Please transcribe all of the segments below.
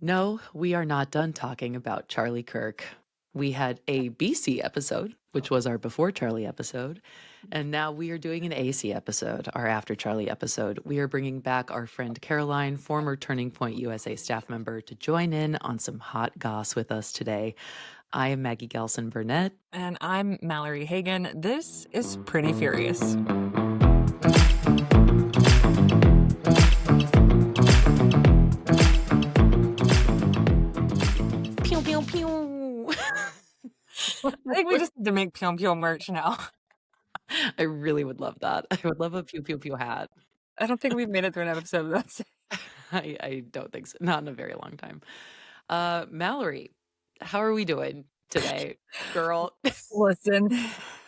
No, we are not done talking about Charlie Kirk. We had a BC episode, which was our before Charlie episode, and now we are doing an AC episode, our after Charlie episode. We are bringing back our friend Caroline, former Turning Point USA staff member, to join in on some hot goss with us today. I am Maggie Gelson Burnett. And I'm Mallory Hagan. This is Pretty Furious. Pew, pew, pew. I think we just need to make Pyong Pyong merch now. I really would love that. I would love a pew, pew, pew hat. I don't think we've made it through an episode of that. I don't think so. Not in a very long time. Mallory, how are we doing today, girl? Listen,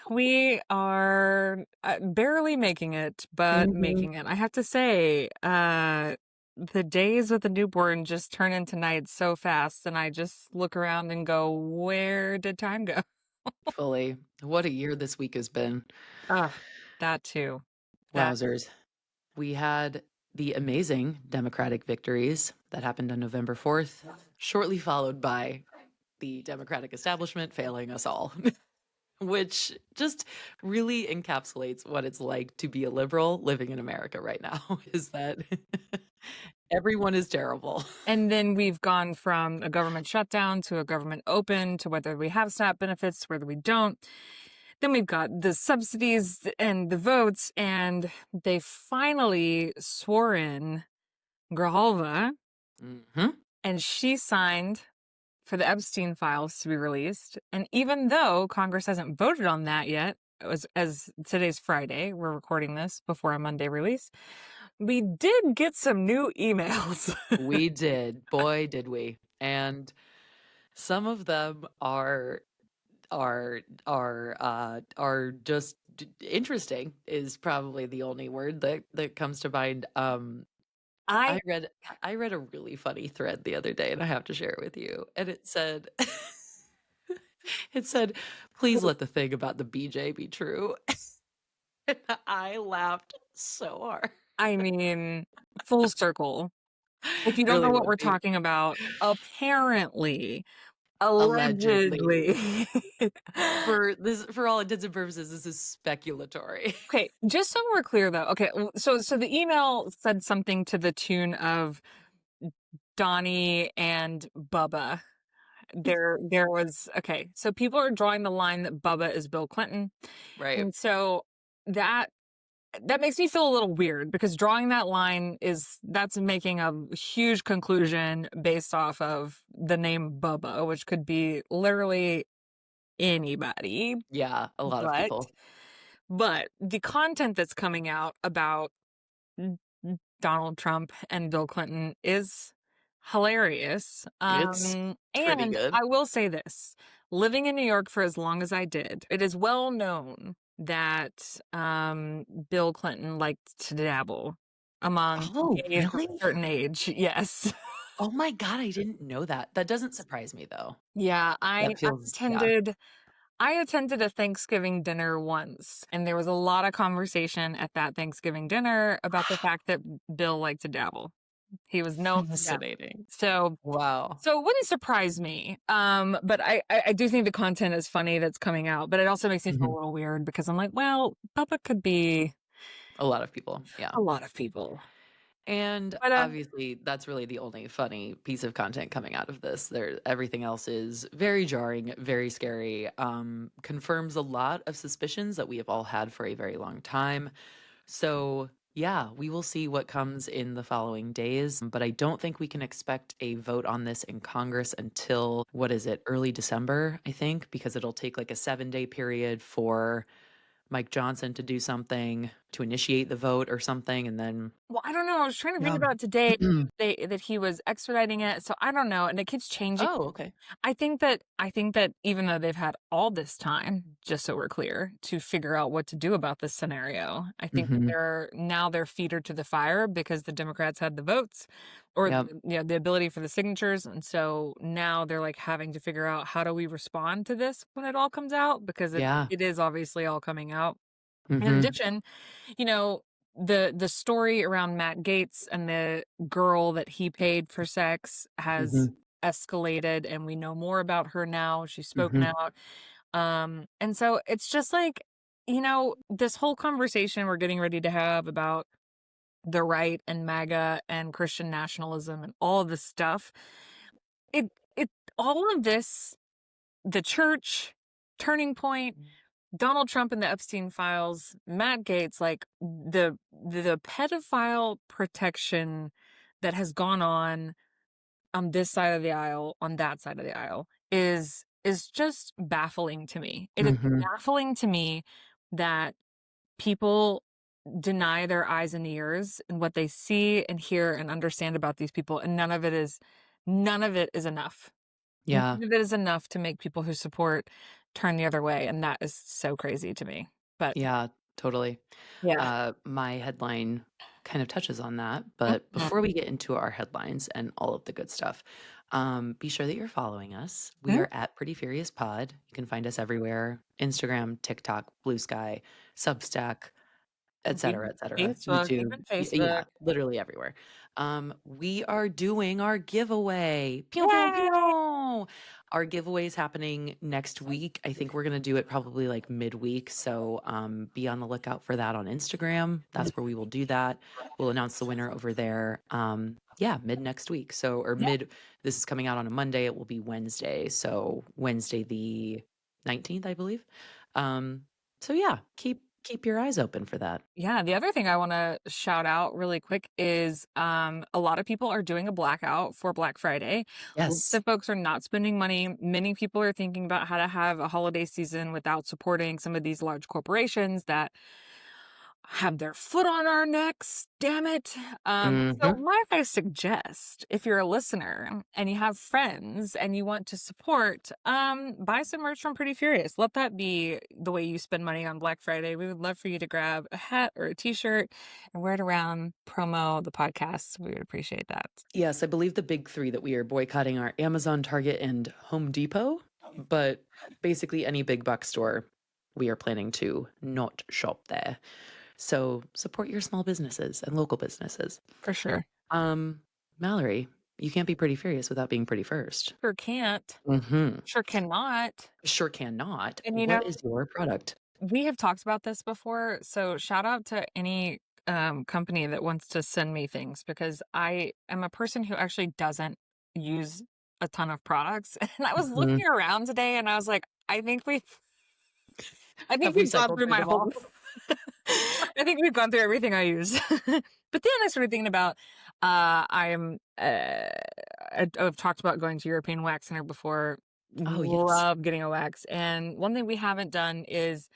we are barely making it, but making it. I have to say, the days with the newborn just turn into nights so fast, and I just look around and go, where did time go? Fully. What a year this week has been. That too. Wowzers. We had the amazing Democratic victories that happened on November 4th, shortly followed by the Democratic establishment failing us all, which just really encapsulates what it's like to be a liberal living in America right now, is that everyone is terrible. And then we've gone from a government shutdown to a government open to whether we have SNAP benefits, whether we don't. Then we've got the subsidies and the votes, and they finally swore in Grijalva, and she signed for the Epstein files to be released. And even though Congress hasn't voted on that yet, as today's Friday, we're recording this before a Monday release, we did get some new emails. We did. Boy, did we. And some of them are just interesting is probably the only word that comes to mind. I read a really funny thread the other day, and I have to share it with you. And it said please let the thing about the BJ be true. And I laughed so hard. I mean, full circle. If you don't know what we're talking about, apparently, allegedly. For all intents and purposes, this is speculatory. Okay, just so we're clear though. Okay, so the email said something to the tune of Donnie and Bubba. There was, okay, so people are drawing the line that Bubba is Bill Clinton. Right. And so that makes me feel a little weird, because drawing that line that's making a huge conclusion based off of the name Bubba, which could be literally anybody. Yeah, a lot of people. But the content that's coming out about Donald Trump and Bill Clinton is hilarious. It's pretty good. I will say this, living in New York for as long as I did, it is well known that Bill Clinton liked to dabble among gays of a certain age. Yes. Oh my God, I didn't know that. That doesn't surprise me though. Yeah, I attended a Thanksgiving dinner once, and there was a lot of conversation at that Thanksgiving dinner about the fact that Bill liked to dabble. He was fascinating. So wow. So it wouldn't surprise me. But I do think the content is funny that's coming out, but it also makes me feel a little weird, because I'm like, well, Bubba could be a lot of people. Yeah. A lot of people. And obviously that's really the only funny piece of content coming out of this. Everything else is very jarring, very scary, confirms a lot of suspicions that we have all had for a very long time. So yeah, we will see what comes in the following days, but I don't think we can expect a vote on this in Congress until, early December, I think, because it'll take like a 7-day period for Mike Johnson to do something to initiate the vote or something, and then... Well, I don't know. I was trying to read about today that he was expediting it, so I don't know, and it keeps changing. Oh, okay. I think that even though they've had all this time, just so we're clear, to figure out what to do about this scenario, I think they're feeder to the fire, because the Democrats had the votes, or the ability for the signatures, and so now they're like having to figure out, how do we respond to this when it all comes out, because it is obviously all coming out. In addition, the story around Matt Gaetz and the girl that he paid for sex has Mhm. escalated, and we know more about her now. She's spoken Mhm. out. And so it's just like, this whole conversation we're getting ready to have about the right and MAGA and Christian nationalism and all of this stuff. It all of this, the church, Turning Point, Donald Trump and the Epstein files, Matt Gaetz, like the pedophile protection that has gone on this side of the aisle, on that side of the aisle, is just baffling to me. It is Mhm. baffling to me that people deny their eyes and ears and what they see and hear and understand about these people, and none of it is enough. None Yeah. of it is enough to make people who support turn the other way, and that is so crazy to me. But Yeah, totally. yeah. My headline kind of touches on that, but Mhm. before we get into our headlines and all of the good stuff, be sure that you're following us. We Mhm. are at Pretty Furious Pod. You can find us everywhere: Instagram, TikTok, Blue Sky, Substack, et cetera, Facebook, YouTube. even Facebook. Yeah, literally everywhere. We are doing our giveaway. Pew, pew, Yay! pew. Our giveaway is happening next week. I think we're going to do it probably like midweek. So be on the lookout for that on Instagram. That's where we will do that. We'll announce the winner over there. Yeah, mid next week. So, or Yeah. mid, this is coming out on a Monday. It will be Wednesday. So, Wednesday the 19th, I believe. So yeah, keep your eyes open for that. Yeah, the other thing I wanna shout out really quick is, a lot of people are doing a blackout for Black Friday. Lots Yes. of folks are not spending money. Many people are thinking about how to have a holiday season without supporting some of these large corporations that have their foot on our necks, damn it. So Mhm. might I suggest, if you're a listener and you have friends and you want to support, buy some merch from Pretty Furious. Let that be the way you spend money on Black Friday. We would love for you to grab a hat or a t-shirt and wear it around, promo the podcast. We would appreciate that. Yes, I believe the big 3 that we are boycotting are Amazon, Target, and Home Depot, but basically any big box store, we are planning to not shop there. So, support your small businesses and local businesses. For sure. Um, Mallory, you can't be pretty furious without being pretty first. Sure can't. Mhm. Sure cannot. Sure cannot. And What is your product? we have talked about this before, so shout out to any company that wants to send me things because I am a person who actually doesn't use a ton of products. And I was Mhm. looking around today and I was like, I think Have we we've gone cycled through through my them all? whole I think we've gone through everything I use. But then I started thinking about I am I've talked about going to European Wax Center before. Oh, yes. Love getting a wax. And one thing we haven't done is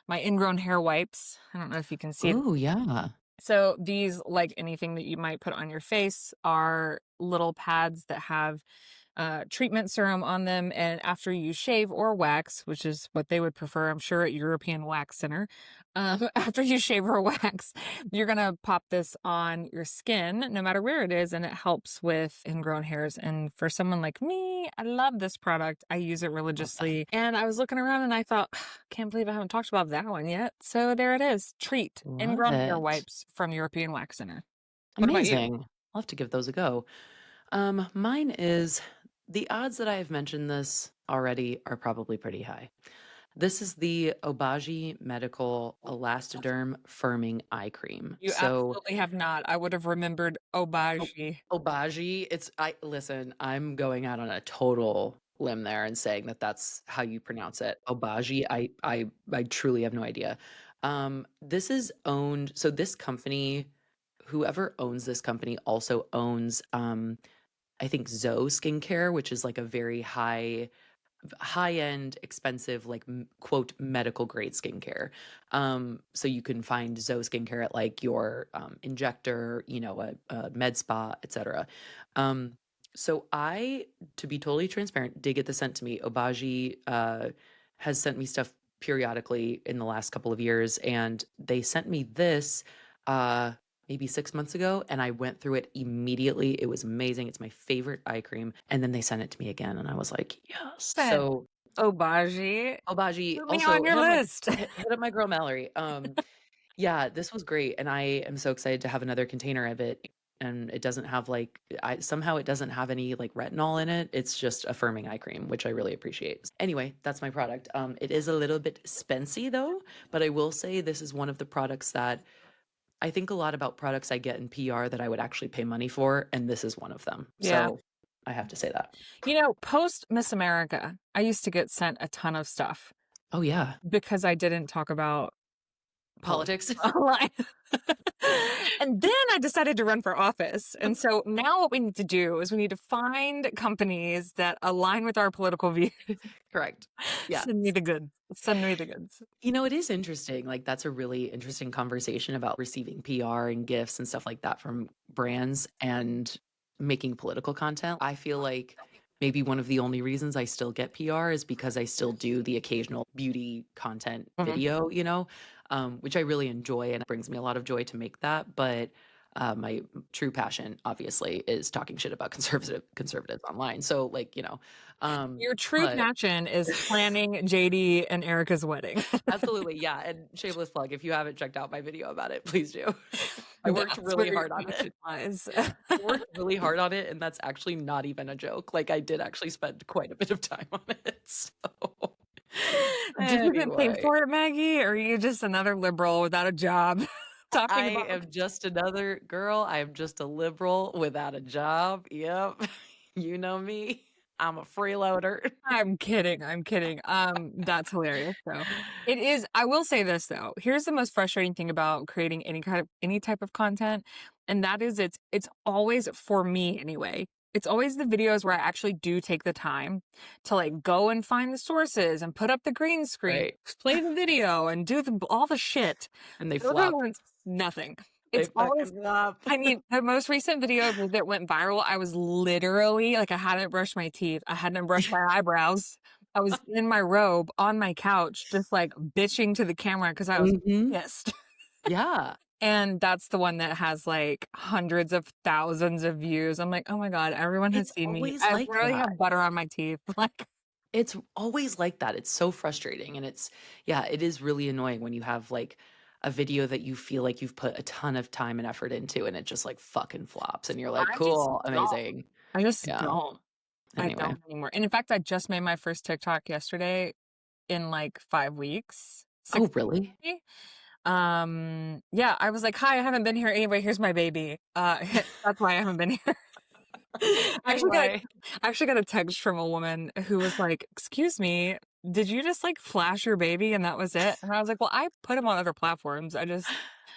my ingrown hair wipes. I don't know if you can see it. Oh, yeah. So these, like anything that you might put on your face, are little pads that have treatment serum on them. And after you shave or wax, which is what they would prefer, I'm sure, at European Wax Center, after you shave or wax, you're going to pop this on your skin, no matter where it is. And it helps with ingrown hairs. And for someone like me, I love this product. I use it Love that. religiously. And I was looking around and I thought, can't believe I haven't talked about that one yet. So there it is. Treat Love ingrown hair it. wipes from European Wax Center. What about you? Amazing. I'll have to give those a go. Mine is the odds that I have mentioned this already are probably pretty high. This is the Obagi Medical Elastoderm Firming Eye Cream. You So, absolutely have not. I would have remembered O Obagi. Obagi, I listen, I'm going out on a total limb there and saying that that's how you pronounce it. Obagi, I truly have no idea. This is owned, so this company, whoever owns this company also owns, I think Zoe Skincare, which is like a very high-end, expensive, like, quote, medical grade skincare. So you can find Zoe Skincare at like your injector, a med spa, etc. Um, so to be totally transparent, did get this sent to me. Obagi has sent me stuff periodically in the last couple of years, and they sent me this uh maybe 6 months ago, and I went through it immediately. It was amazing. It's my favorite eye cream. And then they sent it to me again, and I was like, yes. Said So Obagi. Obagi, Put me on also your list. hit up my girl Mallory. Yeah, this was great, and I am so excited to have another container of it, and it doesn't have, like somehow it doesn't have any, like, retinol in it. It's just a firming eye cream, which I really appreciate. Anyway, that's my product. It is a little bit spency, though, but I will say this is one of the products that I think a lot about products I get in PR that I would actually pay money for, and this is one of them. Yeah. So, I have to say that. Post Miss America, I used to get sent a ton of stuff Oh, yeah. because I didn't talk about politics Politics? online. And then I decided to run for office. And so now what we need to do is we need to find companies that align with our political views. Correct. Yeah. Send me the goods. Send me the goods. It is interesting. Like, that's a really interesting conversation about receiving PR and gifts and stuff like that from brands and making political content. I feel like maybe one of the only reasons I still get PR is because I still do the occasional beauty content video, which I really enjoy, and it brings me a lot of joy to make that. But my true passion, obviously, is talking shit about conservatives online. So, like, Your true but passion is planning JD and Erika's wedding. absolutely, yeah. And shameless plug, if you haven't checked out my video about it, please do. I worked That's really where your hard on it. passion lies. I worked really hard on it, and that's actually not even a joke. Like, I did actually spend quite a bit of time on it. So Did you get paid anyway, for it, Maggie? Or are you just another liberal without a job talking I about am just another girl. I am just a liberal without a job. Yep. You know me. I'm a freeloader. I'm kidding. I'm kidding. That's hilarious though. It is. I will say this though. Here's the most frustrating thing about creating any type of content, and that is it's always, for me anyway. It's always the videos where I actually do take the time to like go and find the sources and put up the green screen, Right. play the video, and do all the shit. And they The other flop. ones, nothing. They It's always fucking flop. I mean, the most recent video that went viral, I was literally like, I hadn't brushed my teeth. I hadn't brushed my eyebrows. I was in my robe on my couch, just like bitching to the camera because I was Mhm. pissed. Yeah. And that's the one that has like hundreds of thousands of views. I'm like, oh my God, everyone has It's seen me. always I like literally that. have butter on my teeth. Like, It's always like that. It's so frustrating, and yeah, it is really annoying when you have, like, a video that you feel like you've put a ton of time and effort into, and it just, like, fucking flops, and you're like, I just "Cool, don't. amazing." I just Yeah. don't. I Anyway. don't anymore. And in fact, I just made my first TikTok yesterday in like 5 weeks. Oh, 6 really? maybe. Yeah, I was like, "Hi, I haven't been here. Anyway, here's my baby." That's why I haven't been here. I actually got Anyway. I actually got a text from a woman who was like, "Excuse me, did you just like flash your baby and that was it?" And I was like, "Well, I put him on other platforms. I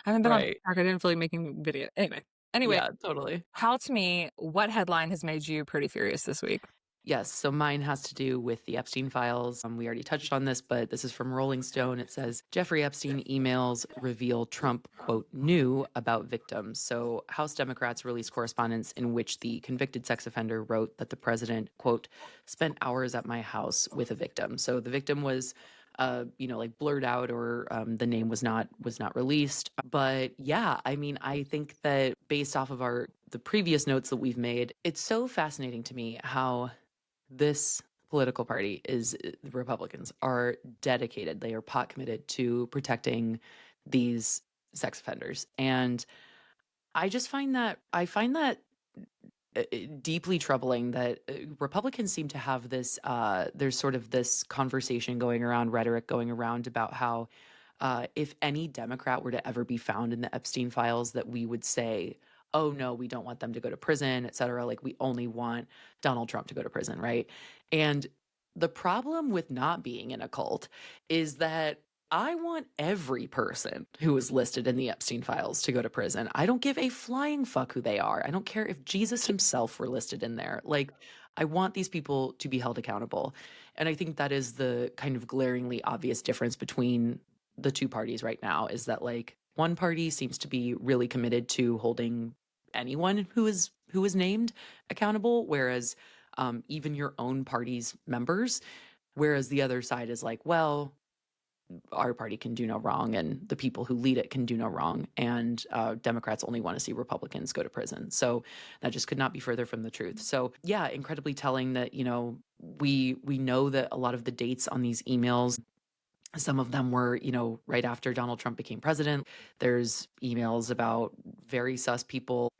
haven't been on Right. TikTok. I didn't feel like making video." Anyway, Yeah, totally. tell to me what headline has made you pretty furious this week? Yes, so mine has to do with the Epstein files. We already touched on this, but this is from Rolling Stone. It says Jeffrey Epstein emails reveal Trump, quote, knew about victims. So House Democrats released correspondence in which the convicted sex offender wrote that the president, quote, spent hours at my house with a victim. So the victim was like blurred out, or the name was not released. But yeah, I mean, I think that based off of the previous notes that we've made, it's so fascinating to me how this political party the Republicans are dedicated. They are pot committed to protecting these sex offenders. And I find that deeply troubling that Republicans seem to have this there's sort of this conversation going around, rhetoric going around about how if any Democrat were to ever be found in the Epstein files, that we would say, oh no, we don't want them to go to prison, et cetera. Like, we only want Donald Trump to go to prison, right? And the problem with not being in a cult is that I want every person who is listed in the Epstein files to go to prison. I don't give a flying fuck who they are. I don't care if Jesus himself were listed in there. Like, I want these people to be held accountable. And I think that is the kind of glaringly obvious difference between the two parties right now, is that, like, one party seems to be really committed to holding anyone who is named accountable, whereas even your own party's members, whereas the other side is like, well, our party can do no wrong, and the people who lead it can do no wrong, and Democrats only want to see Republicans go to prison. So that just could not be further from the truth. So yeah, incredibly telling that we know that a lot of the dates on these emails Some of them were, right after Donald Trump became president. There's emails about very sus people.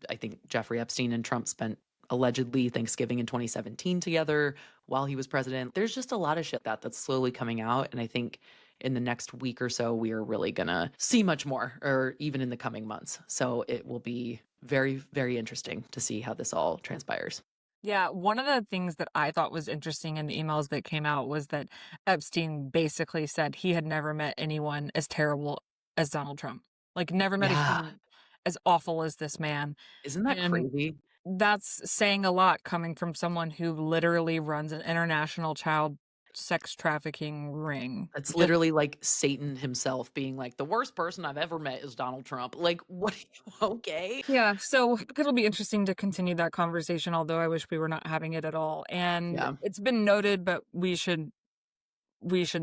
I think Jeffrey Epstein and Trump spent allegedly Thanksgiving in 2017 together while he was president. There's just a lot of shit that's slowly coming out. And I think in the next week or so, we are really going to see much more, or even in the coming months. So it will be very, very interesting to see how this all transpires. Yeah, one of the things that I thought was interesting in the emails that came out was that Epstein basically said he had never met anyone as terrible as Donald Trump. Like, never met a Yeah. human as awful as this man. Isn't that And crazy? that's saying a lot coming from someone who literally runs an international child sex trafficking ring. It's literally like Satan himself being like, the worst person I've ever met is Donald Trump. Like, what? Okay. Yeah, so it'll be interesting to continue that conversation, although I wish we were not having it at all. And Yeah, it's been noted, but we should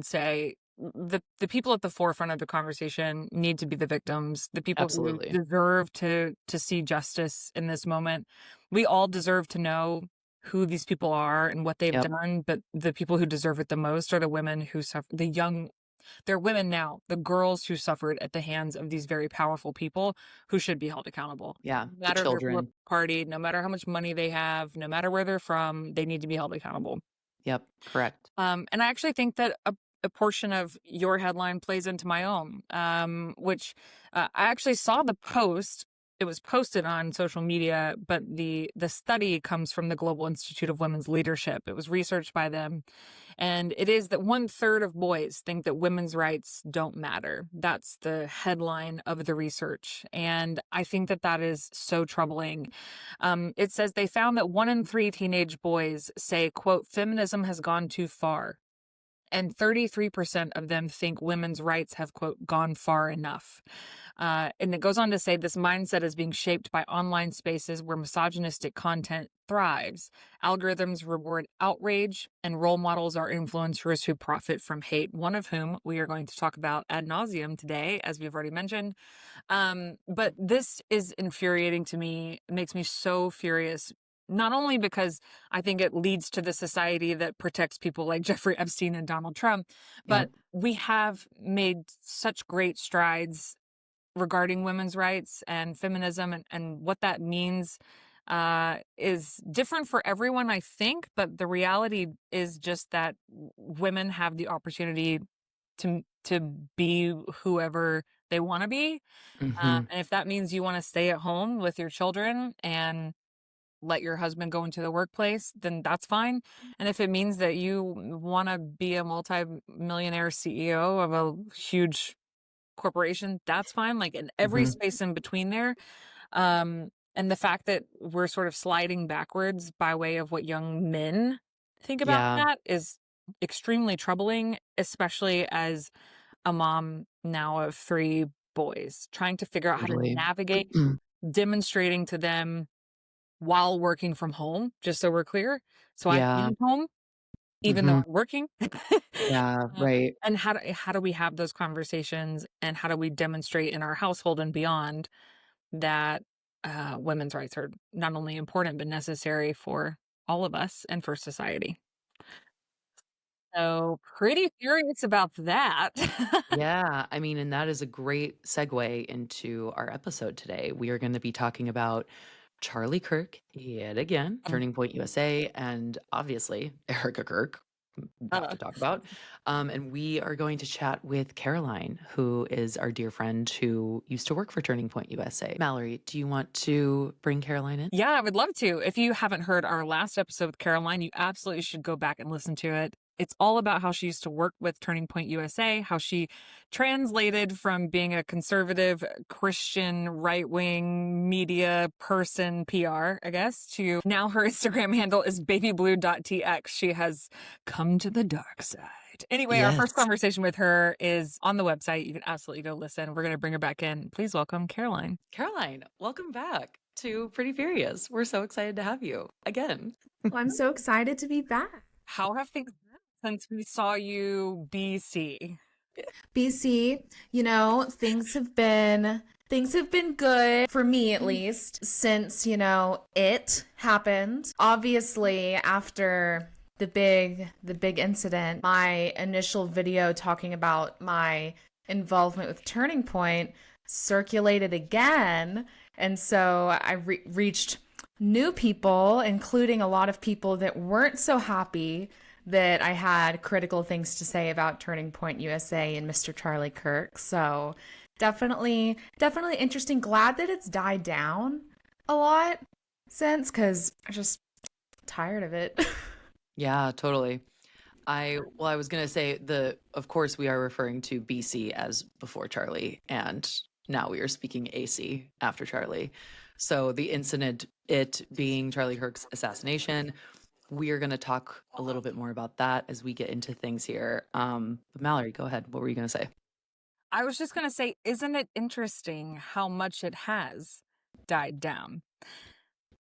say the people at the forefront of the conversation need to be the victims, the people who absolutely. deserve to see justice in this moment. We all deserve to know who these people are and what they've Yep. done, but the people who deserve it the most are the women who suffer, they're women now, the girls who suffered at the hands of these very powerful people who should be held accountable. Yeah. No The matter their children. party, no matter how much money they have, no matter where they're from, they need to be held accountable. Yep. Correct. And I actually think that a portion of your headline plays into my own, which I actually saw the post. It was posted on social media, but the study comes from the Global Institute of Women's Leadership. It was researched by them. And it is that 1/3 of boys think that women's rights don't matter. That's the headline of the research. And I think that that is so troubling. It says they found that 1 in 3 teenage boys say, quote, feminism has gone too far. And 33% of them think women's rights have, quote, gone far enough. And it goes on to say this mindset is being shaped by online spaces where misogynistic content thrives. Algorithms reward outrage, and role models are influencers who profit from hate, one of whom we are going to talk about ad nauseum today, as we've already mentioned. But this is infuriating to me. It makes me so furious. Not only because I think it leads to the society that protects people like Jeffrey Epstein and Donald Trump, Yep. but we have made such great strides regarding women's rights and feminism, and what that means is different for everyone, I think. But the reality is just that women have the opportunity to be whoever they want to be. Hmm. And if that means you want to stay at home with your children and let your husband go into the workplace, then that's fine. And if it means that you want to be a multi-millionaire CEO of a huge corporation, that's fine. Like, in every Hmm. space in between there. And the fact that we're sort of sliding backwards by way of what young men think about Yeah. that is extremely troubling, especially as a mom now of 3 boys, trying to figure out how to Totally. navigate demonstrating to them while working from home, just so we're clear. So I Yeah. am home, even though Hmm. I'm working. Yeah. Right. And how do we have those conversations, and how do we demonstrate in our household and beyond that women's rights are not only important but necessary for all of us and for society? So pretty furious about that. Yeah. I mean, and that is a great segue into our episode today. We are going to be talking about Charlie Kirk yet again, Um, Turning Point USA, and obviously Erika Kirk, we have uh, to talk about. And we are going to chat with Caroline, who is our dear friend who used to work for Turning Point USA. Mallory, do you want to bring Caroline in? Yeah, I would love to. If you haven't heard our last episode with Caroline, you absolutely should go back and listen to it. It's all about how she used to work with Turning Point USA, how she translated from being a conservative Christian right-wing media person, PR, I guess, to now her Instagram handle is babyblue.tx. She has come to the dark side. Anyway, our first Yes. conversation with her is on the website. You can absolutely go listen. We're going to bring her back in. Please welcome Caroline. Caroline, welcome back to Pretty Furious. We're so excited to have you again. Well, I'm so excited to be back. How have things been since we saw you BC? BC, things have been good for me at least since, it happened. Obviously, after the big incident, my initial video talking about my involvement with Turning Point circulated again. And so I reached new people, including a lot of people that weren't so happy that I had critical things to say about Turning Point USA and Mr. Charlie Kirk. So definitely interesting. Glad that it's died down a lot since, because I'm just tired of it. Yeah, totally. I was gonna say of course we are referring to BC as before Charlie, and now we are speaking AC after Charlie. So the incident, it being Charlie Kirk's assassination, we are gonna talk a little bit more about that as we get into things here. But Mallory, go ahead. What were you gonna say? I was just going to say, isn't it interesting how much it has died down?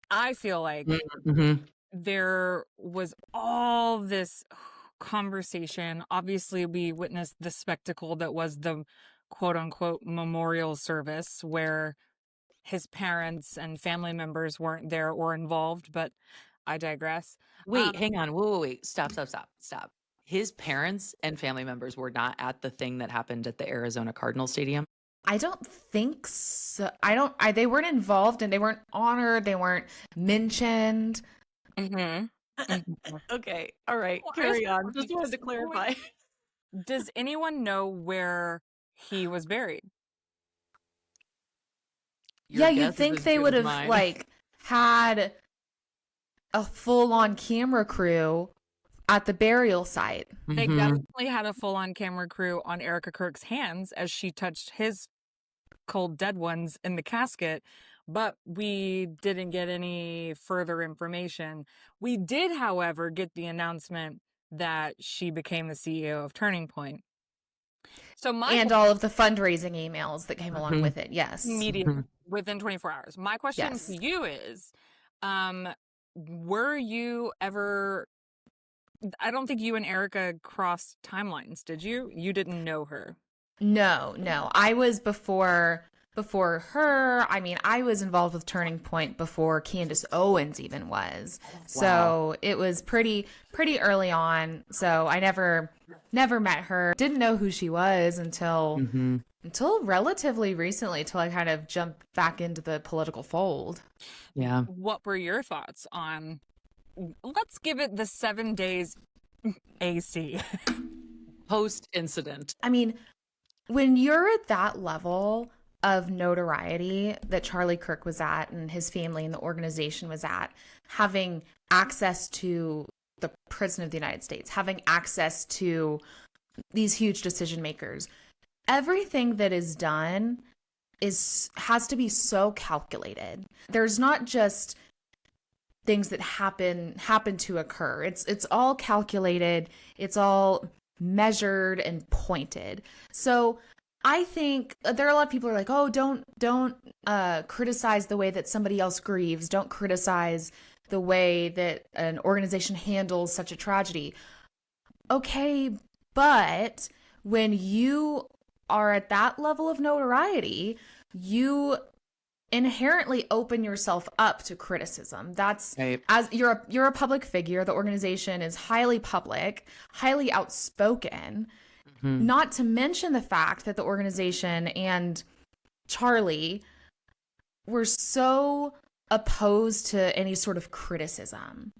I feel like Mm-hmm. there was all this conversation. Obviously, we witnessed the spectacle that was the quote unquote memorial service where his parents and family members weren't there or involved, but I digress. Wait, hang on. Wait. Stop. His parents and family members were not at the thing that happened at the Arizona Cardinal Stadium. I don't think so. They weren't involved and they weren't honored. They weren't mentioned. Mm-hmm. Okay. All right. Well, Carry on. Just wanted to clarify. Does anyone know where he was buried? Your You'd guess is think as they good would as have mine. had a full-on camera crew at the burial site. They Mhm. definitely had a full-on camera crew on Erika Kirk's hands as she touched his cold dead ones in the casket, but we didn't get any further information. We did, however, get the announcement that she became the CEO of Turning Point. So And all of the fundraising emails that came along Mhm. with it. Yes. immediately within 24 hours. My question Yes. to you is, were you ever? I don't think you and Erika crossed timelines, did you? You didn't know her. No. I was before her. I mean, I was involved with Turning Point before Candace Owens even was. So it was pretty early on. So I never met her. Didn't know who she was until relatively recently, till I kind of jumped back into the political fold. Yeah. What were your thoughts on? Let's give it the 7 days AC. Post incident. I mean, when you're at that level of notoriety that Charlie Kirk was at and his family and the organization was at, having access to the President of the United States, having access to these huge decision makers, everything that is done has to be so calculated. There's not just things that happen to occur. It's all calculated. It's all measured and pointed. So I think there are a lot of people who are like, oh, don't criticize the way that somebody else grieves. Don't criticize the way that an organization handles such a tragedy. Okay, but when you are at that level of notoriety, you inherently open yourself up to criticism. That's Right. as you're a public figure. The organization is highly public, highly outspoken. Mhm. Not to mention the fact that the organization and Charlie were so opposed to any sort of criticism,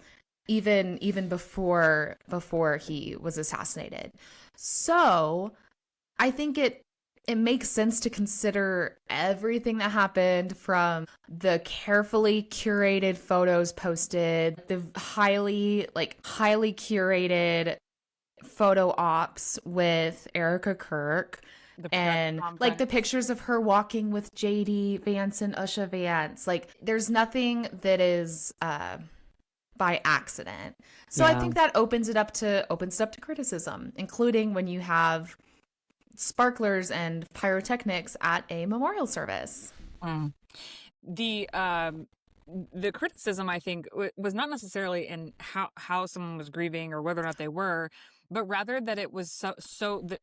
even before he was assassinated. So I think it makes sense to consider everything that happened, from the carefully curated photos posted, the highly curated photo ops with Erika Kirk, and like the pictures of her walking with JD Vance and Usha Vance. Like, there's nothing that is by accident. So I think that opens it up to criticism, including when you have sparklers and pyrotechnics at a memorial service. The the criticism, I think, was not necessarily in how someone was grieving or whether or not they were, but rather that it was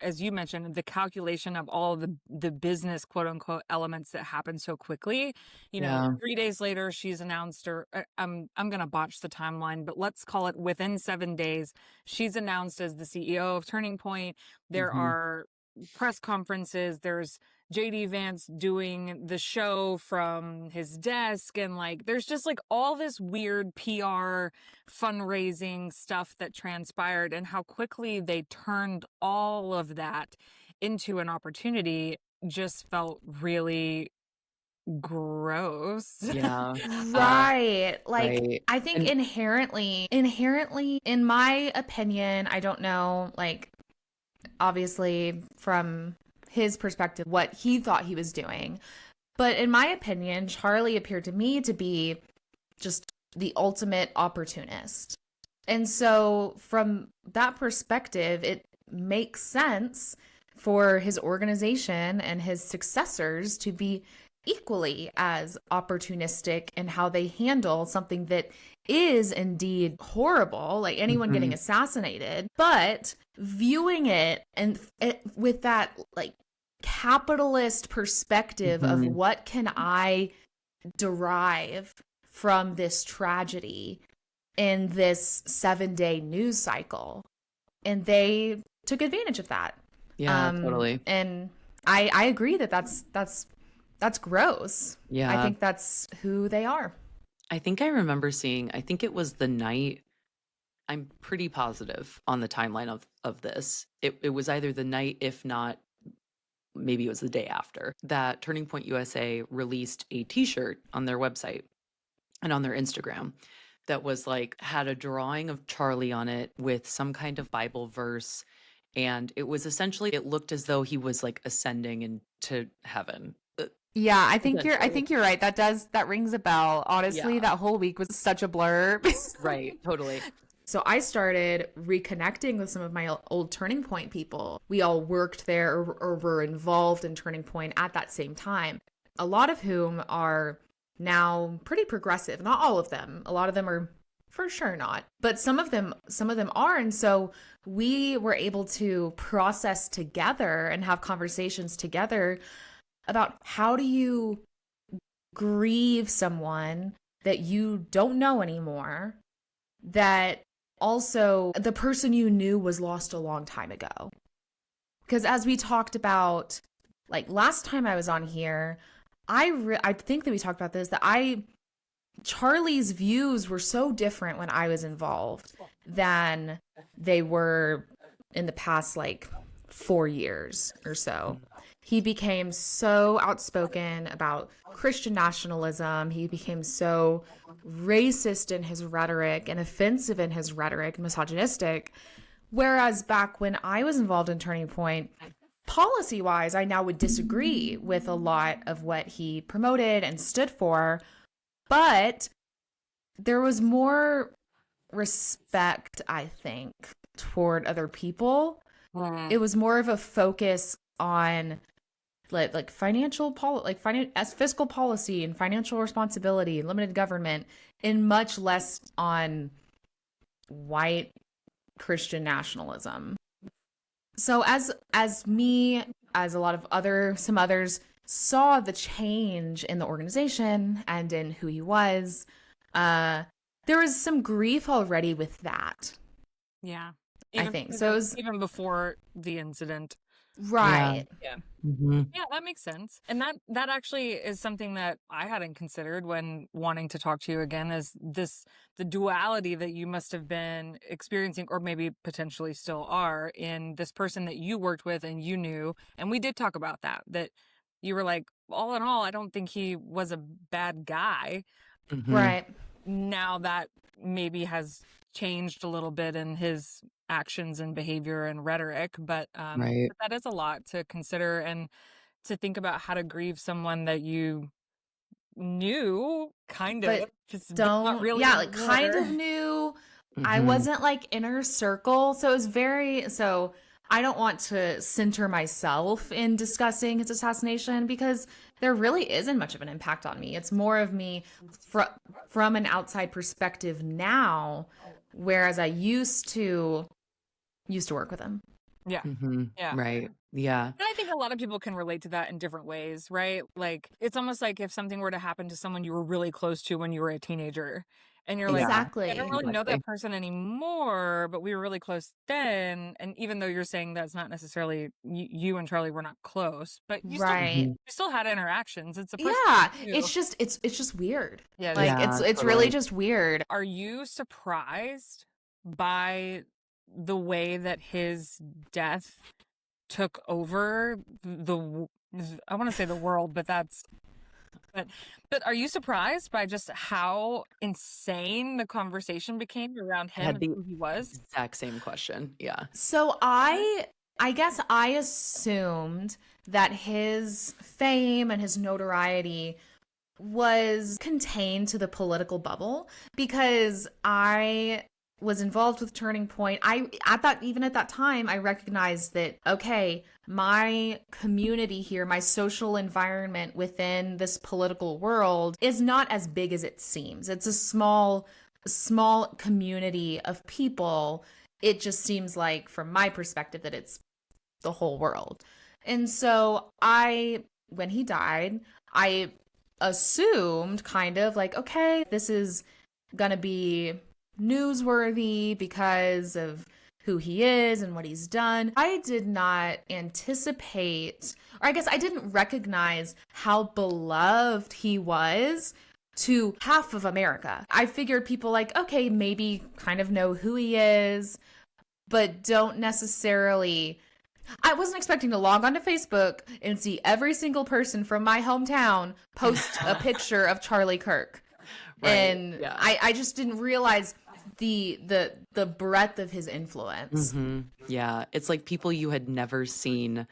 as you mentioned, the calculation of all the business quote unquote elements that happened so quickly. You know, Yeah. 3 days later, she's announced, or I'm gonna botch the timeline, but let's call it within 7 days, she's announced as the CEO of Turning Point. There Mhm. are press conferences. There's JD Vance doing the show from his desk, and like there's just like all this weird PR fundraising stuff that transpired, and how quickly they turned all of that into an opportunity just felt really gross. Yeah. Right. Like, Right. I think And inherently, in my opinion, I don't know, like, obviously from his perspective, what he thought he was doing. But in my opinion, Charlie appeared to me to be just the ultimate opportunist. And so, from that perspective, it makes sense for his organization and his successors to be equally as opportunistic in how they handle something that is indeed horrible, like anyone getting Mhm. assassinated, but viewing it and with that like capitalist perspective of Mhm. what can I derive from this tragedy in this 7-day news cycle. And they took advantage of that. Yeah, totally. And I agree that that's gross. I Yeah. think that's who they are. I think I remember seeing, I think it was the night, I'm pretty positive on the timeline of this. It was either the night, if not maybe it was the day after, that Turning Point USA released a t-shirt on their website and on their Instagram that was like had a drawing of Charlie on it with some kind of Bible verse. And it was essentially, it looked as though he was like ascending into heaven. Yeah, I think Essentially. you're right. That rings a bell. Honestly, Yeah, that whole week was such a blur. right. Totally. So I started reconnecting with some of my old Turning Point people. We all worked there or were involved in Turning Point at that same time. A lot of whom are now pretty progressive. Not all of them. A lot of them are for sure not. But some of them are, and so we were able to process together and have conversations together about how do you grieve someone that you don't know anymore, that also the person you knew was lost a long time ago. Because as we talked about, like last time I was on here, I think that we talked about this, that Charlie's views were so different when I was involved than they were in the past like 4 years or so. He became so outspoken about Christian nationalism. He became so racist in his rhetoric and offensive in his rhetoric, misogynistic. Whereas back when I was involved in Turning Point, policy-wise, I now would disagree with a lot of what he promoted and stood for, but there was more respect, I think, toward other people. It was more of a focus on like financial as fiscal policy and financial responsibility and limited government, and much less on white Christian nationalism. So as me, as a lot of some others saw the change in the organization and in who he was, there was some grief already with that. Yeah. I think so. It was, Even before the incident. right. Yeah. Mm-hmm. Yeah, that makes sense. And that actually is something that I hadn't considered when wanting to talk to you again, is the duality that you must have been experiencing, or maybe potentially still are, in this person that you worked with and you knew. And we did talk about that you were like, all in all, I don't think he was a bad guy. Mm-hmm. Right. Now that maybe has changed a little bit in his actions and behavior and rhetoric, but Right. that is a lot to consider, and to think about how to grieve someone that you knew kind of, But just don't, not really yeah, like kind anymore. of knew. I Mm-hmm. wasn't like inner circle. So it was very, so I don't want to center myself in discussing his assassination because there really isn't much of an impact on me. It's more of me from an outside perspective now, whereas I used to work with him. Yeah. Yeah. Right. Yeah. And I think a lot of people can relate to that in different ways, right? Like, it's almost like if something were to happen to someone you were really close to when you were a teenager, and you're like, Exactly. I don't really know that person anymore, but we were really close then. And even though you're saying that's not necessarily you and Charlie were not close, but you still had interactions. It's a person. Yeah, it's just weird. Yeah, like it's really just weird. Are you surprised by the way that his death took over I want to say the world, but are you surprised by just how insane the conversation became around him and who he was? Exact same question. Yeah. So I guess I assumed that his fame and his notoriety was contained to the political bubble because I was involved with Turning Point. Even at that time, I recognized that, okay, my community here, my social environment within this political world is not as big as it seems. It's a small community of people. It just seems like, from my perspective, that it's the whole world. And so when he died, I assumed kind of like, okay, this is gonna be newsworthy because of who he is and what he's done. I did not anticipate, or I guess I didn't recognize how beloved he was to half of America. I figured people like, okay, maybe kind of know who he is, but don't necessarily. I wasn't expecting to log onto Facebook and see every single person from my hometown post a picture of Charlie Kirk. Right. And yeah. I just didn't realize the breadth of his influence. Yeah, it's like people you had never seen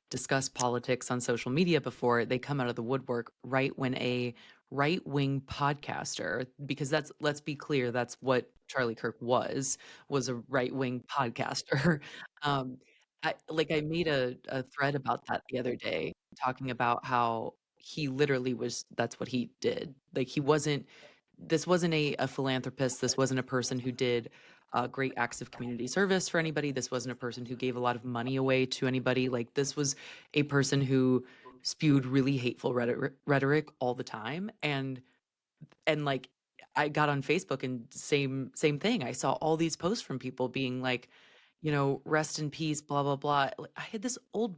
discuss politics on social media before. They come out of the woodwork right when a right-wing podcaster, because let's be clear, that's what Charlie Kirk was a right-wing podcaster. I made a thread about that the other day, talking about how he literally that's what he did. Like, this wasn't a philanthropist. This wasn't a person who did great acts of community service for anybody. This wasn't a person who gave a lot of money away to anybody. Like, this was a person who spewed really hateful rhetoric all the time. And like, I got on Facebook and same thing. I saw all these posts from people being like, rest in peace, blah, blah, blah. I had this old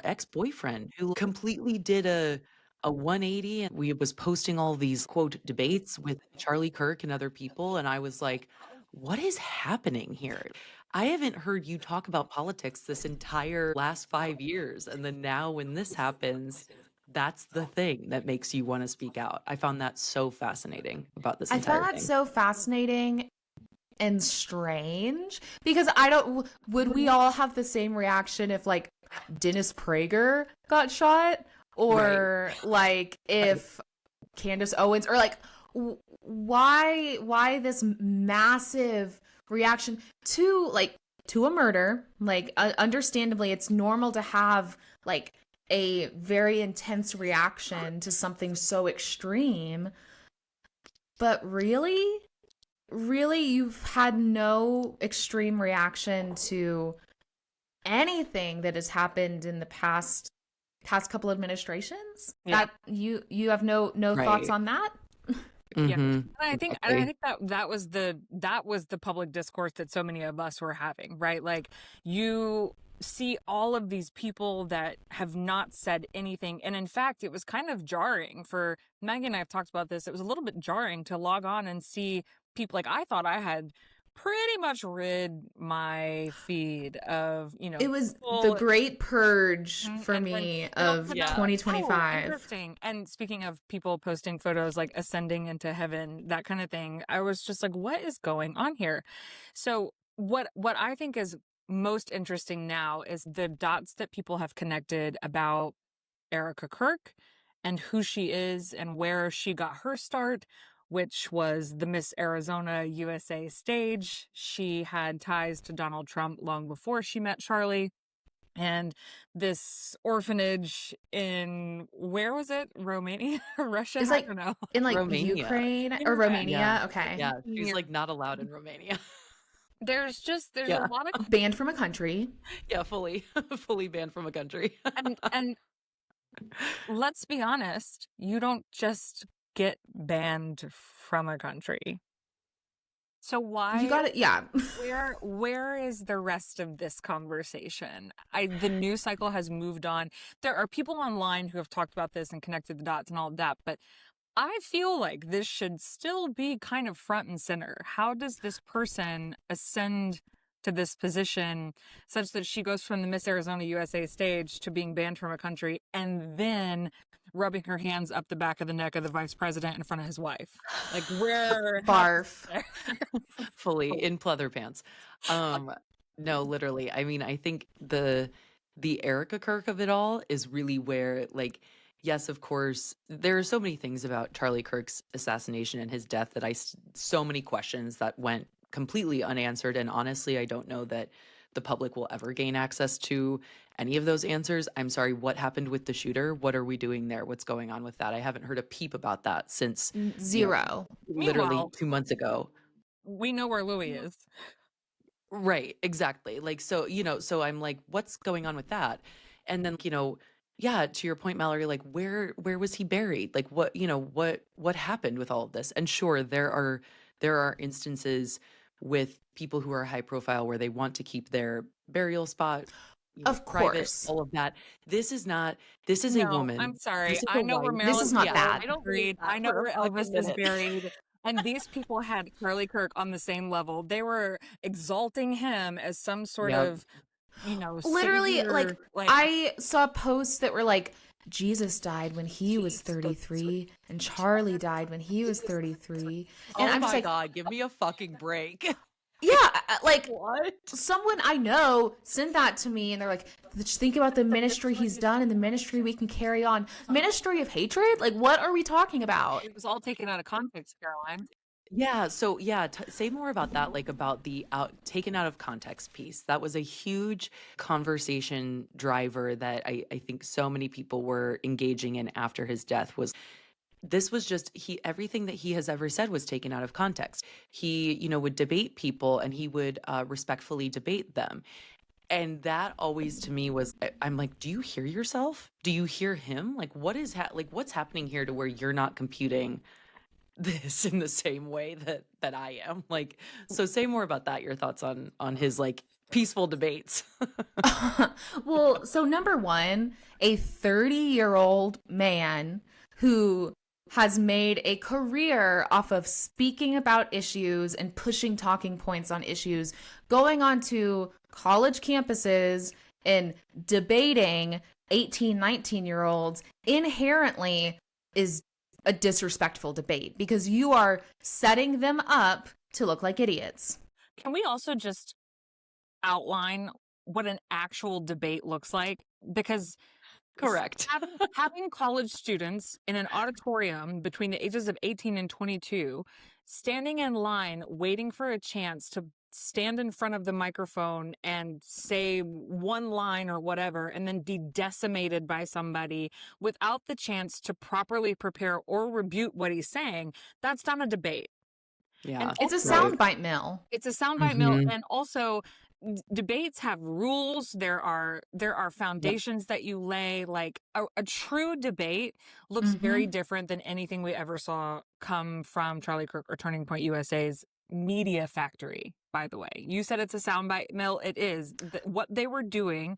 ex-boyfriend who completely did a 180, and we was posting all these quote debates with Charlie Kirk and other people. And I was like, what is happening here? I haven't heard you talk about politics this entire last 5 years. And then now when this happens, that's the thing that makes you want to speak out. I found that so fascinating about this entire thing. I found that so fascinating and strange because would we all have the same reaction if like Dennis Prager got shot? Or like if Candace Owens, or like why this massive reaction to a murder? Like understandably, it's normal to have like a very intense reaction to something so extreme. But really, you've had no extreme reaction to anything that has happened in the past couple administrations? Yeah. That you have no thoughts on that? Yeah. And I think that was the public discourse that so many of us were having, right? Like, you see all of these people that have not said anything, and in fact it was kind of jarring for Maggie and I have talked about this. It was a little bit jarring to log on and see people. Like, I thought I had pretty much rid my feed of, it was the great purge for me of 2025. Oh, interesting. And speaking of people posting photos like ascending into heaven, that kind of thing, I was just like, what is going on here? So what I think is most interesting now is the dots that people have connected about Erika Kirk and who she is and where she got her start, which was the Miss Arizona USA stage. She had ties to Donald Trump long before she met Charlie. And this orphanage in, where was it? Romania? Russia? It's I like don't know. in like Romania. Ukraine or Ukraine. Yeah. Romania. Okay. Yeah, she's, like, not allowed in Romania. There's a Yeah. lot of Banned from a country. Yeah, fully fully banned from a country. and let's be honest, you don't just get banned from a country. So why You got it. Yeah. where is the rest of this conversation? The news cycle has moved on. There are people online who have talked about this and connected the dots and all of that, but I feel like this should still be kind of front and center. How does this person ascend to this position such that she goes from the Miss Arizona USA stage to being banned from a country and then rubbing her hands up the back of the neck of the vice president in front of his wife? Like, where? Barf. Fully in pleather pants. No, literally. I mean, I think the Erika Kirk of it all is really where, like, yes, of course, there are so many things about Charlie Kirk's assassination and his death that so many questions that went completely unanswered. And honestly, I don't know that the public will ever gain access to any of those answers. I'm sorry, what happened with the shooter? What are we doing there? What's going on with that? I haven't heard a peep about that since Zero. literally Meanwhile, 2 months ago. we know where Louis is. Right, exactly. Like, so, so I'm like, what's going on with that? And then, yeah, to your point, Mallory, like, where was he buried? Like, what happened with all of this? And sure, there are instances with people who are high profile where they want to keep their burial spot Of private, course. all of that. This is a woman. I'm sorry. This is I a know where wife. This is Marilyn not that. I don't buried. believe that I know for a where fucking Elvis is minute. buried. And these people had Charlie Kirk on the same level. They were exalting him as some sort Yep. of, Literally, savior, I saw posts that were like, Jesus died when he was 33 and Charlie died when he was 33. And Oh I'm just my like, God, give me a fucking break. yeah, like What? someone I know sent that to me and they're like, just think about the ministry he's done and the ministry we can carry on. Ministry of hatred? Like, what are we talking about? it was all taken out of context, Caroline. Yeah, so yeah, say more about that, like about the taken out of context piece. That was a huge conversation driver that I think so many people were engaging in after his death. This was just everything that he has ever said was taken out of context. He, would debate people and he would respectfully debate them. And that always to me was, I'm like, do you hear yourself? Do you hear him? Like, what's happening here to where you're not computing this in the same way that I am? Like, so say more about that, your thoughts on his like peaceful debates. Well, so number one, a 30-year-old man who has made a career off of speaking about issues and pushing talking points on issues, going onto college campuses and debating 18, 19-year-olds inherently is a disrespectful debate because you are setting them up to look like idiots. Can we also just outline what an actual debate looks like? Because Correct. having college students in an auditorium between the ages of 18 and 22, standing in line, waiting for a chance to stand in front of the microphone and say one line or whatever, and then be decimated by somebody without the chance to properly prepare or rebut what he's saying, that's not a debate. Yeah. It's a soundbite mill. It's a soundbite mill. And also, debates have rules. There are foundations that you lay. Like a true debate looks very different than anything we ever saw come from Charlie Kirk or Turning Point USA's media factory. By the way, you said it's a soundbite mill. It is. What they were doing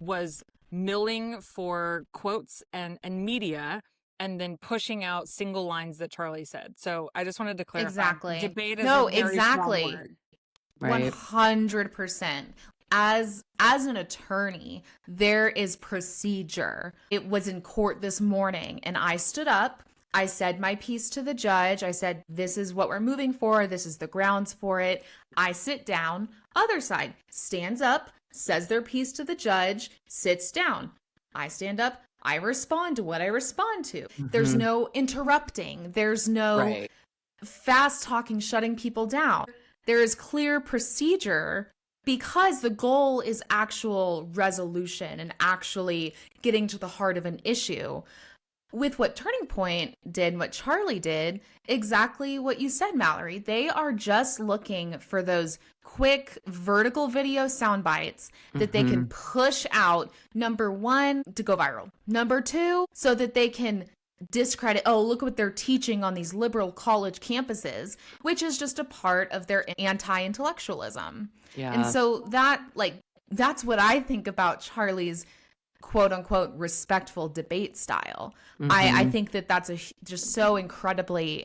was milling for quotes and media, and then pushing out single lines that Charlie said. So I just wanted to clarify. Exactly. Debate is a very strong word. Right. 100%. As an attorney, there is procedure. It was in court this morning and I stood up. I said my piece to the judge. I said, this is what we're moving for. This is the grounds for it. I sit down. Other side stands up, says their piece to the judge, sits down. I stand up. I respond to what I respond to. There's no interrupting. There's no fast talking, shutting people down. There is clear procedure because the goal is actual resolution and actually getting to the heart of an issue. With what Turning Point did, what Charlie did, exactly what you said, Mallory. They are just looking for those quick vertical video sound bites that they can push out. Number one, to go viral. Number two, so that they can discredit, oh, look what they're teaching on these liberal college campuses, which is just a part of their anti-intellectualism. Yeah. And so that's what I think about Charlie's quote unquote respectful debate style. I think that that's just so incredibly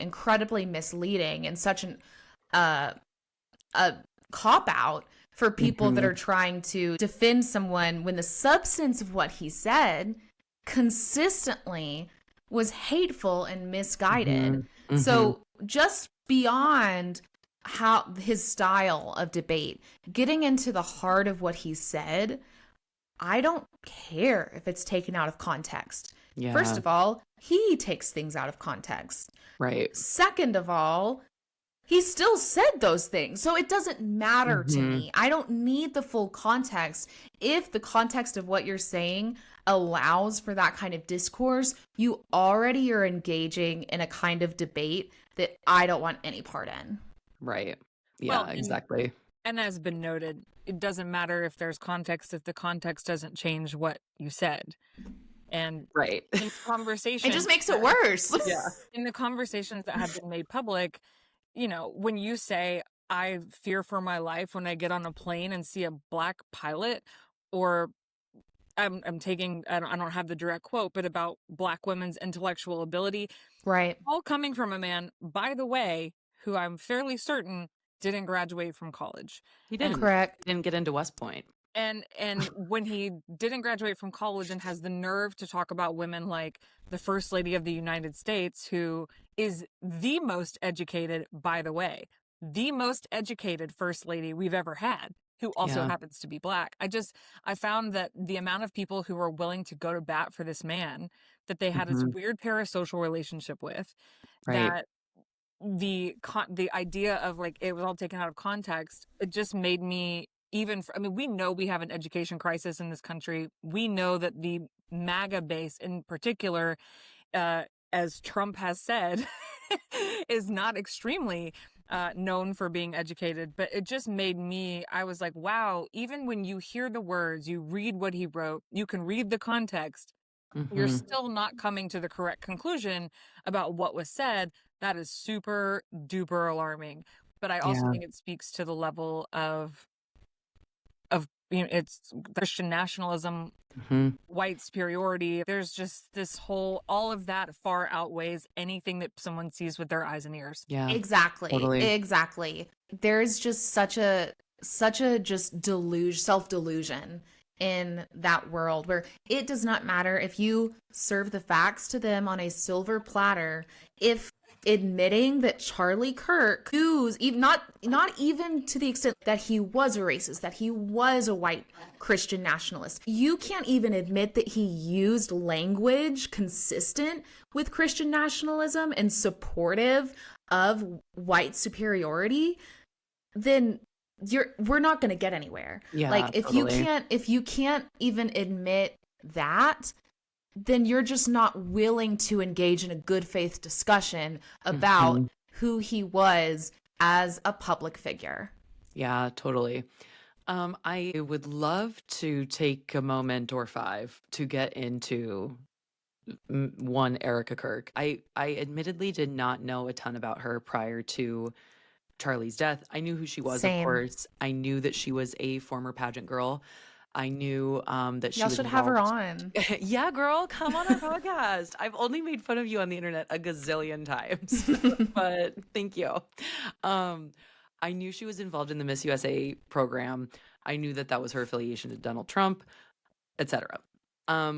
misleading and such a cop out for people that are trying to defend someone when the substance of what he said consistently was hateful and misguided. So just beyond how his style of debate, getting into the heart of what he said, I don't care if it's taken out of context. Yeah. First of all, he takes things out of context. Right. Second of all, he still said those things. So it doesn't matter to me. I don't need the full context. If the context of what you're saying allows for that kind of discourse, you already are engaging in a kind of debate that I don't want any part in. Right. Yeah, Well, exactly. And as been noted, it doesn't matter if there's context if the context doesn't change what you said. And Right. in conversations, It just makes it worse. Yeah. in the conversations that have been made public, you know, when you say, I fear for my life when I get on a plane and see a black pilot, or I'm taking, I don't have the direct quote, but about black women's intellectual ability, Right. all coming from a man, by the way, who I'm fairly certain didn't graduate from college. He didn't. Correct. He didn't get into West Point. And when he didn't graduate from college and has the nerve to talk about women like the First Lady of the United States, who is the most educated, by the way, the most educated First Lady we've ever had, who also happens to be black. I found that the amount of people who were willing to go to bat for this man that they had this weird parasocial relationship with, that the idea of like it was all taken out of context, it just made me we know we have an education crisis in this country. We know that the MAGA base in particular, as Trump has said, is not extremely known for being educated. But it just made me, I was like, wow, even when you hear the words, you read what he wrote, you can read the context, you're still not coming to the correct conclusion about what was said. That is super duper alarming. But I also think it speaks to the level of it's Christian nationalism, white superiority. There's just this whole, all of that far outweighs anything that someone sees with their eyes and ears. Yeah. Exactly. Totally. Exactly. There's just such a just self-delusion in that world where it does not matter if you serve the facts to them on a silver platter, if admitting that Charlie Kirk, who's not even to the extent that he was a racist, that he was a white Christian nationalist, you can't even admit that he used language consistent with Christian nationalism and supportive of white superiority, then we're not going to get anywhere. Yeah, like if you can't even admit that, then you're just not willing to engage in a good faith discussion about who he was as a public figure. Yeah, totally. I would love to take a moment or five to get into one Erika Kirk. I admittedly did not know a ton about her prior to Charlie's death. I knew who she was, Same. of course. I knew that she was a former pageant girl. I knew that she Y'all was should have her involved. on. Yeah, girl, come on our podcast. I've only made fun of you on the internet a gazillion times, but thank you. I knew she was involved in the Miss USA program. I knew that was her affiliation to Donald Trump, etc.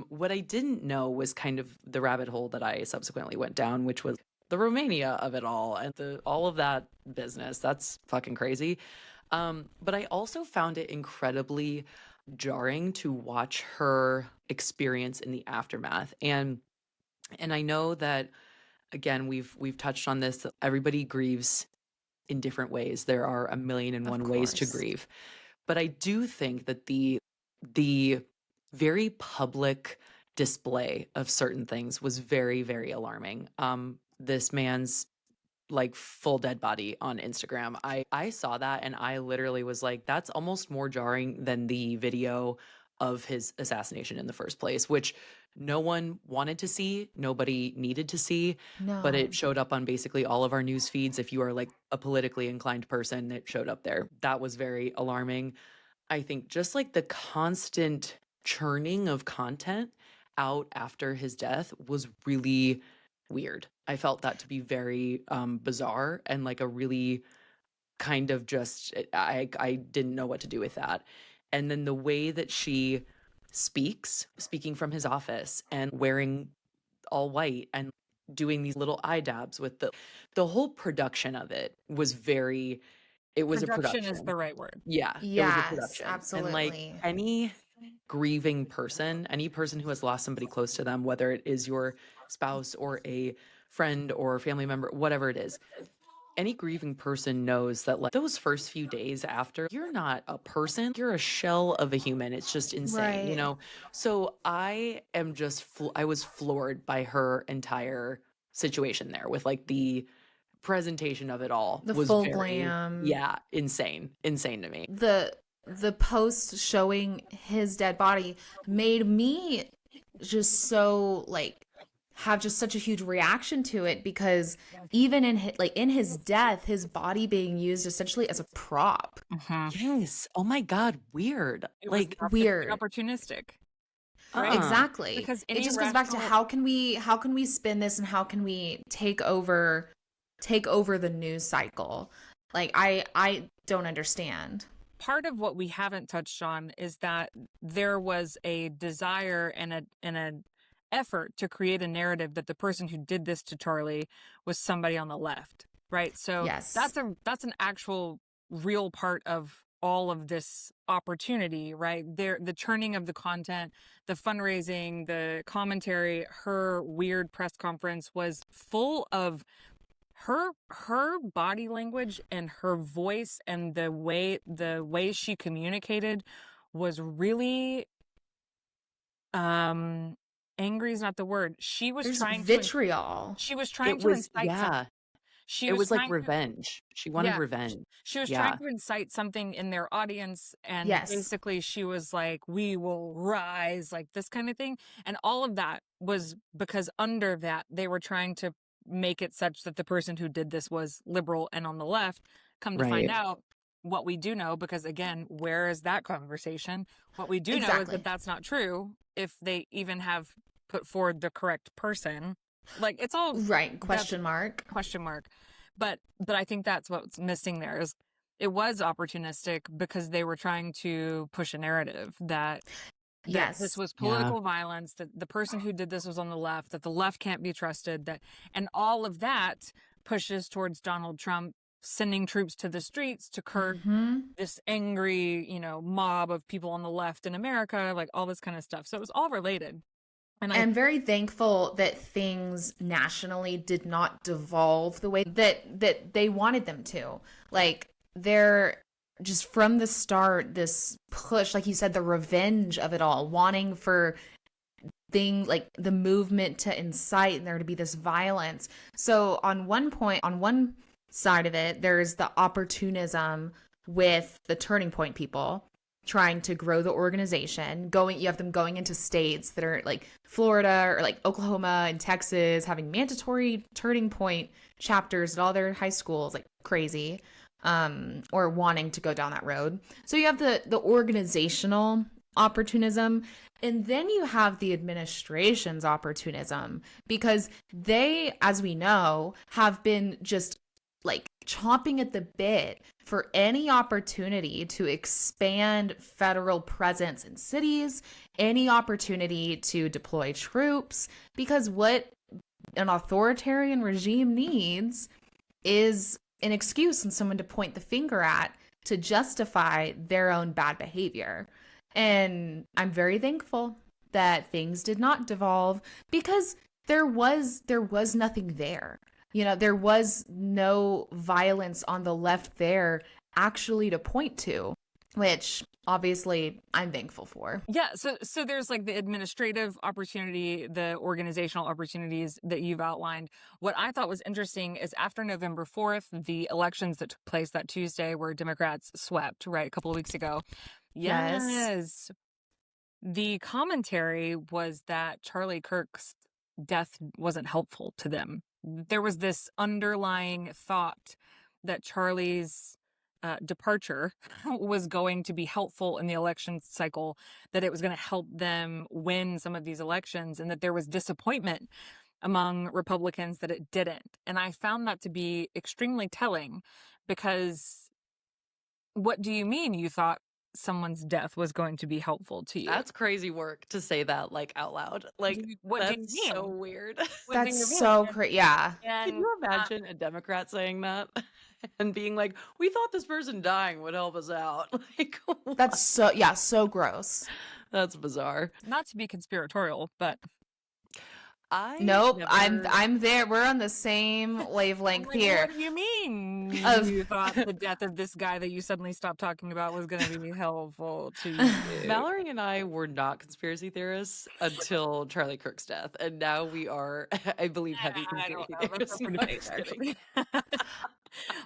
What I didn't know was kind of the rabbit hole that I subsequently went down, which was the Romania of it all and all of that business. That's fucking crazy. But I also found it incredibly jarring to watch her experience in the aftermath. And I know that, again, we've touched on this. Everybody grieves in different ways. There are a million and one ways to grieve. But I do think that the very public display of certain things was very, very alarming. This man's like full dead body on Instagram. I saw that and I literally was like, that's almost more jarring than the video of his assassination in the first place, which no one wanted to see, nobody needed to see, but No. it showed up on basically all of our news feeds. If you are like a politically inclined person, it showed up there. That was very alarming. I think just like the constant churning of content out after his death was really weird. I felt that to be very bizarre and like a really kind of just I didn't know what to do with that. And then the way that she speaking from his office and wearing all white and doing these little eye dabs with the whole production of it was very it was a Production is production. the right word. Yeah, it was a Yes, production. And like absolutely. any grieving person, any person who has lost somebody close to them, whether it is your spouse or a friend or family member, whatever it is, any grieving person knows that like those first few days after, you're not a person, you're a shell of a human. It's just insane, you Right. know? So I am just, I was floored by her entire situation there with like the presentation of it all The was full very, glam. yeah, insane to me. The post showing his dead body made me just so like have just such a huge reaction to it, because even in his, like in his death, his body being used essentially as a prop. Yes. Oh my God, weird. It was Like, Weird. opportunistic, right? Exactly. Because It any just goes back to rational, how can we spin this, and how can we take over the news cycle? Like I don't understand. part of what we haven't touched on is that there was a desire and a effort to create a narrative that the person who did this to Charlie was somebody on the left, right? So Yes. that's an actual real part of all of this opportunity, right? There, the churning of the content, the fundraising, the commentary, her weird press conference was full of her body language and her voice, and the way she communicated was really angry is not the word. There's vitriol. She was it trying to was, incite something. yeah, She it was was like trying to, revenge. She wanted yeah, revenge. she was trying Yeah, to incite something in their audience, and Yes. basically she was like, we will rise, like this kind of thing. And all of that was because under that they were trying to make it such that the person who did this was liberal and on the left. Come to find right. out, what we do know, because again, where is that conversation? What we do know is that Exactly. that's not true if they even have put forward the correct person. Like, it's all Right. that's Question mark. question mark. But I think that's what's missing there is it was opportunistic because they were trying to push a narrative that this Yes. was Yeah, political violence, that the person who did this was on the left, that the left can't be trusted, that, and all of that pushes towards Donald Trump sending troops to the streets to curb this angry, mob of people on the left in America, like all this kind of stuff. So it was all related. And I'm very thankful that things nationally did not devolve the way that they wanted them to. Like, they're just from the start, this push, like you said, the revenge of it all, wanting for like the movement to incite and there to be this violence. So on one side of it, there's the opportunism with the Turning Point people trying to grow the organization. You have them going into states that are like Florida or like Oklahoma and Texas, having mandatory Turning Point chapters at all their high schools, like crazy, or wanting to go down that road. So you have the organizational opportunism, and then you have the administration's opportunism, because they, as we know, have been just like chomping at the bit for any opportunity to expand federal presence in cities, any opportunity to deploy troops, because what an authoritarian regime needs is an excuse and someone to point the finger at to justify their own bad behavior. And I'm very thankful that things did not devolve, because there was nothing there. There was no violence on the left there actually to point to. which obviously I'm thankful for. Yeah, so there's like the administrative opportunity, the organizational opportunities that you've outlined. What I thought was interesting is after November 4th, the elections that took place that Tuesday where Democrats swept, right, a couple of weeks ago. Yes. The commentary was that Charlie Kirk's death wasn't helpful to them. There was this underlying thought that Charlie's departure was going to be helpful in the election cycle, that it was going to help them win some of these elections, and that there was disappointment among Republicans that it didn't. And I found that to be extremely telling, because what do you mean you thought someone's death was going to be helpful to you? That's crazy work to say that like out loud. Like, What do you that's mean? so weird. That's so crazy. Yeah. Can you imagine a Democrat saying that and being like, "We thought this person dying would help us out"? Like, That's so gross. that's bizarre. Not to be conspiratorial, but Nope, I'm there. We're on the same wavelength here. What do you mean? You thought the death of this guy that you suddenly stopped talking about was going to be helpful to you? Mallory and I were not conspiracy theorists until Charlie Kirk's death, and now we are, I believe, heavy conspiracy theorists.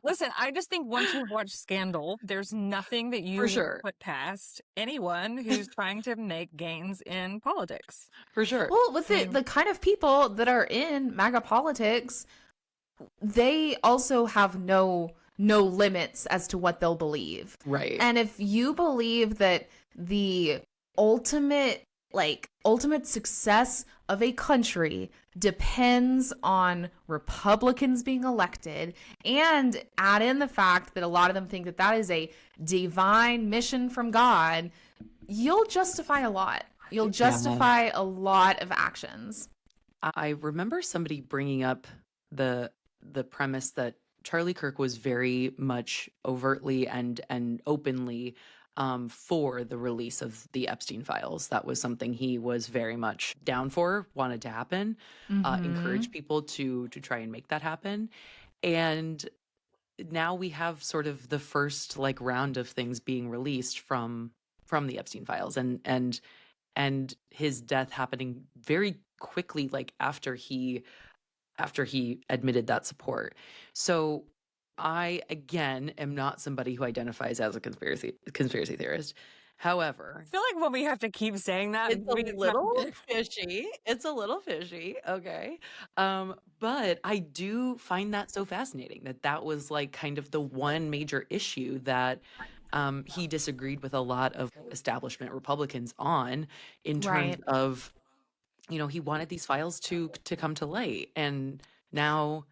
Listen, I just think once you've watched Scandal, there's nothing that you put past anyone who's trying to make gains in politics. For sure. Well, with the kind of people that are in MAGA politics, they also have no limits as to what they'll believe. Right. And if you believe that the ultimate success of a country depends on Republicans being elected, and add in the fact that a lot of them think that that is a divine mission from God, you'll justify a lot. You'll justify a lot of actions. I remember somebody bringing up the premise that Charlie Kirk was very much overtly and openly for the release of the Epstein files. That was something he was very much down for, wanted to happen, encourage people to try and make that happen. And now we have sort of the first like round of things being released from the Epstein files, and his death happening very quickly, like after he admitted that support. So I, again, am not somebody who identifies as a conspiracy theorist. However, I feel like when we have to keep saying that, it's a little fishy. It's a little fishy. Okay. But I do find that so fascinating that was like kind of the one major issue that he disagreed with a lot of establishment Republicans on, in terms of, he wanted these files to come to light. And now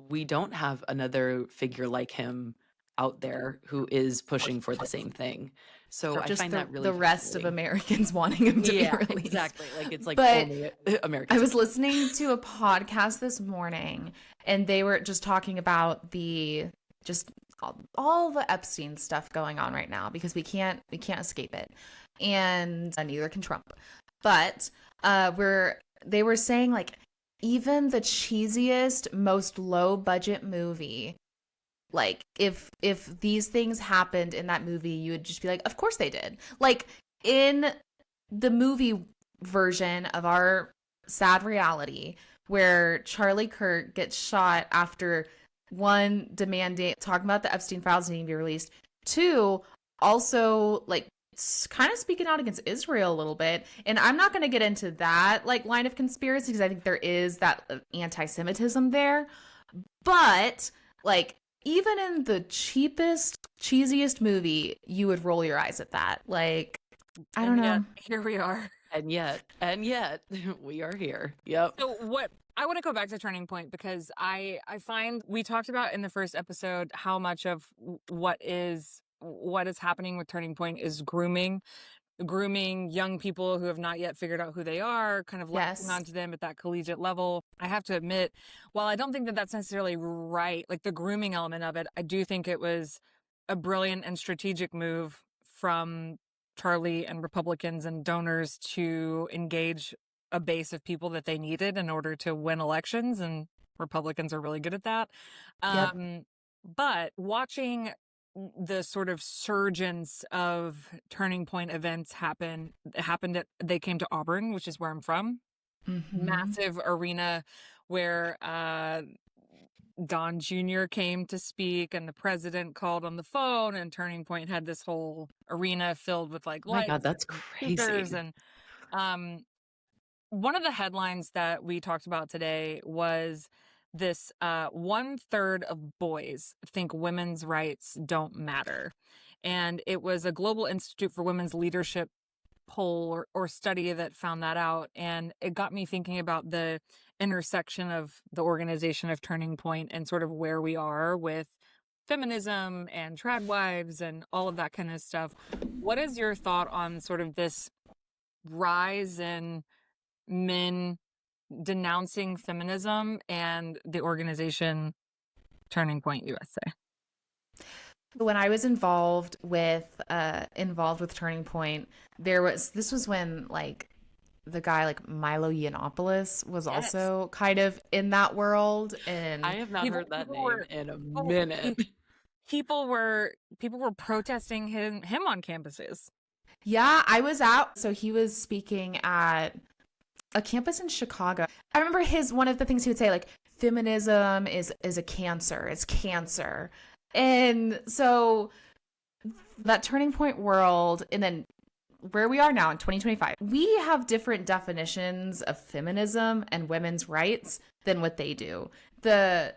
we don't have another figure like him out there who is pushing for the same thing. So I find that really the rest of Americans wanting him to be released. Exactly. Like it's like but only Americans. I was listening to a podcast this morning, and they were just talking about all the Epstein stuff going on right now, because we can't escape it, and neither can Trump. But they were saying, like, even the cheesiest, most low budget movie, like if these things happened in that movie, you would just be like, of course they did. Like in the movie version of our sad reality, where Charlie Kirk gets shot after, one, demanding, talking about the Epstein files needing to be released, two, also like kind of speaking out against Israel a little bit. And I'm not going to get into that like line of conspiracy, because I think there is that anti-Semitism there. But like, even in the cheesiest movie, you would roll your eyes at that. Like, I don't know. Here we are. And yet, we are here. Yep. So what I want to go back to Turning Point, because I find we talked about in the first episode how much of what is happening with Turning Point is grooming young people who have not yet figured out who they are, kind of latching onto them at that collegiate level. I have to admit, while I don't think that that's necessarily right, like the grooming element of it, I do think it was a brilliant and strategic move from Charlie and Republicans and donors to engage a base of people that they needed in order to win elections, and Republicans are really good at that. But watching the sort of surgence of turning point events they came to Auburn, which is where I'm from. Massive arena where Don Jr. came to speak and the president called on the phone, and Turning Point had this whole arena filled with like Oh my lights God, that's and crazy. speakers. And one of the headlines that we talked about today was this 1/3 of boys think women's rights don't matter. And it was a Global Institute for Women's Leadership poll or study that found that out. And it got me thinking about the intersection of the organization of Turning Point and sort of where we are with feminism and trad wives and all of that kind of stuff. What is your thought on sort of this rise in men denouncing feminism and the organization Turning Point USA? When I was involved with Turning Point, this was when like the guy like Milo Yiannopoulos was also kind of in that world, and I have not heard that name in a minute. People were protesting him on campuses. Yeah, I was out. So he was speaking at a campus in Chicago. I remember one of the things he would say, like, feminism is a cancer. It's cancer. And so that Turning Point world, and then where we are now in 2025, we have different definitions of feminism and women's rights than what they do. The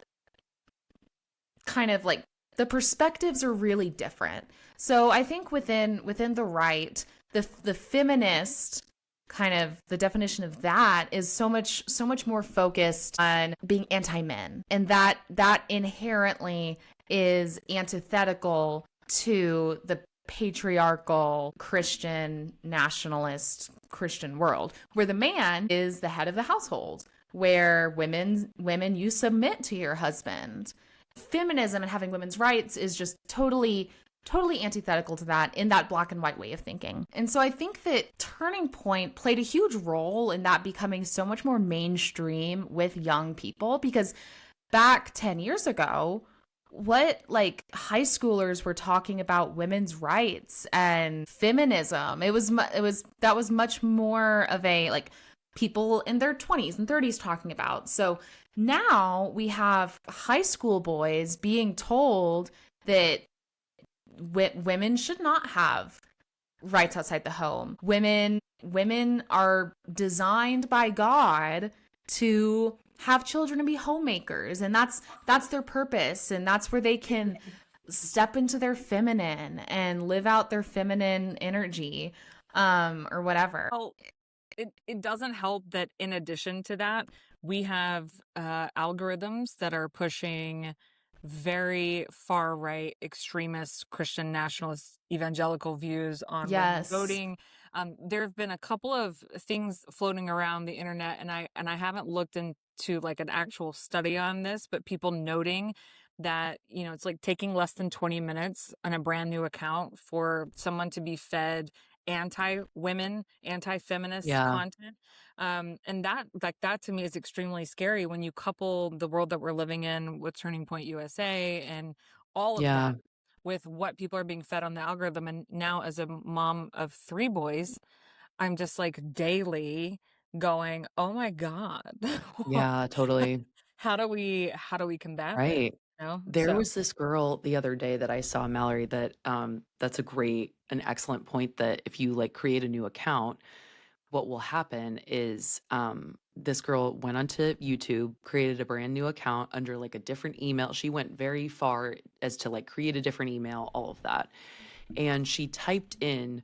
kind of like the perspectives are really different. So I think within the right, the feminist kind of the definition of that is so much more focused on being anti-men, and that inherently is antithetical to the patriarchal Christian nationalist Christian world, where the man is the head of the household, where women you submit to your husband. Feminism and having women's rights is just totally antithetical to that in that black and white way of thinking. And so I think that Turning Point played a huge role in that becoming so much more mainstream with young people, because back 10 years ago, what like high schoolers were talking about women's rights and feminism, that was much more of a like people in their 20s and 30s talking about. So now we have high school boys being told that women should not have rights outside the home. Women are designed by God to have children and be homemakers, and that's their purpose, and that's where they can step into their feminine and live out their feminine energy, or whatever. Well, it doesn't help that in addition to that, we have algorithms that are pushing very far right extremist Christian nationalist evangelical views on voting. There have been a couple of things floating around the internet, and I haven't looked into like an actual study on this, but people noting that, you know, it's like taking less than 20 minutes on a brand new account for someone to be fed anti-women, anti-feminist content. And that to me is extremely scary when you couple the world that we're living in with Turning Point USA and all of that with what people are being fed on the algorithm. And now as a mom of 3 boys, I'm just like daily going, oh my God. Yeah, totally. How do we combat this? Right. You know? There was this girl the other day that I saw, Mallory, that that's an excellent point, that if you like create a new account, what will happen is this girl went onto YouTube, created a brand new account under like a different email. She went very far as to like create a different email, all of that. And she typed in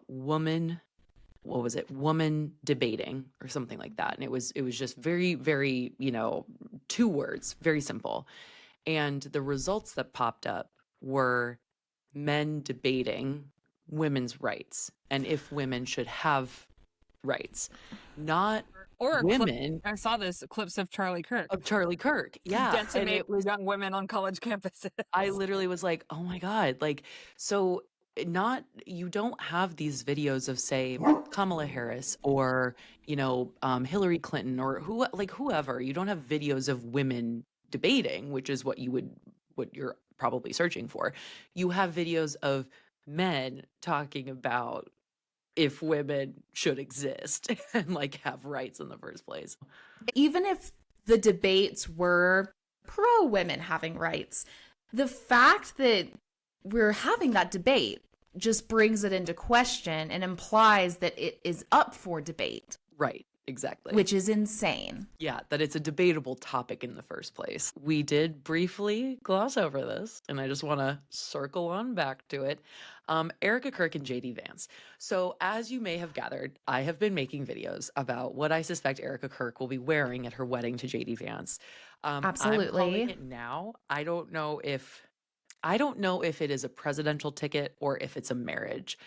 woman debating or something like that. And it was just very, very, 2 words, very simple. And the results that popped up were men debating women's rights and if women should have rights, not women. I saw this clips of Charlie Kirk. Yeah. And it was young women on college campuses. I literally was like, oh my God. Like, so you don't have these videos of, say, Kamala Harris or, Hillary Clinton or whoever. You don't have videos of women debating, which is what you're probably searching for. You have videos of men talking about if women should exist and like have rights in the first place. Even if the debates were pro women having rights, the fact that we're having that debate just brings it into question and implies that it is up for debate. Right, exactly. Which is insane. Yeah, that it's a debatable topic in the first place. We did briefly gloss over this, and I just want to circle on back to it. Erika Kirk and JD Vance. So as you may have gathered, I have been making videos about what I suspect Erika Kirk will be wearing at her wedding to JD Vance. Absolutely. I'm calling it now. I don't know if it is a presidential ticket or if it's a marriage.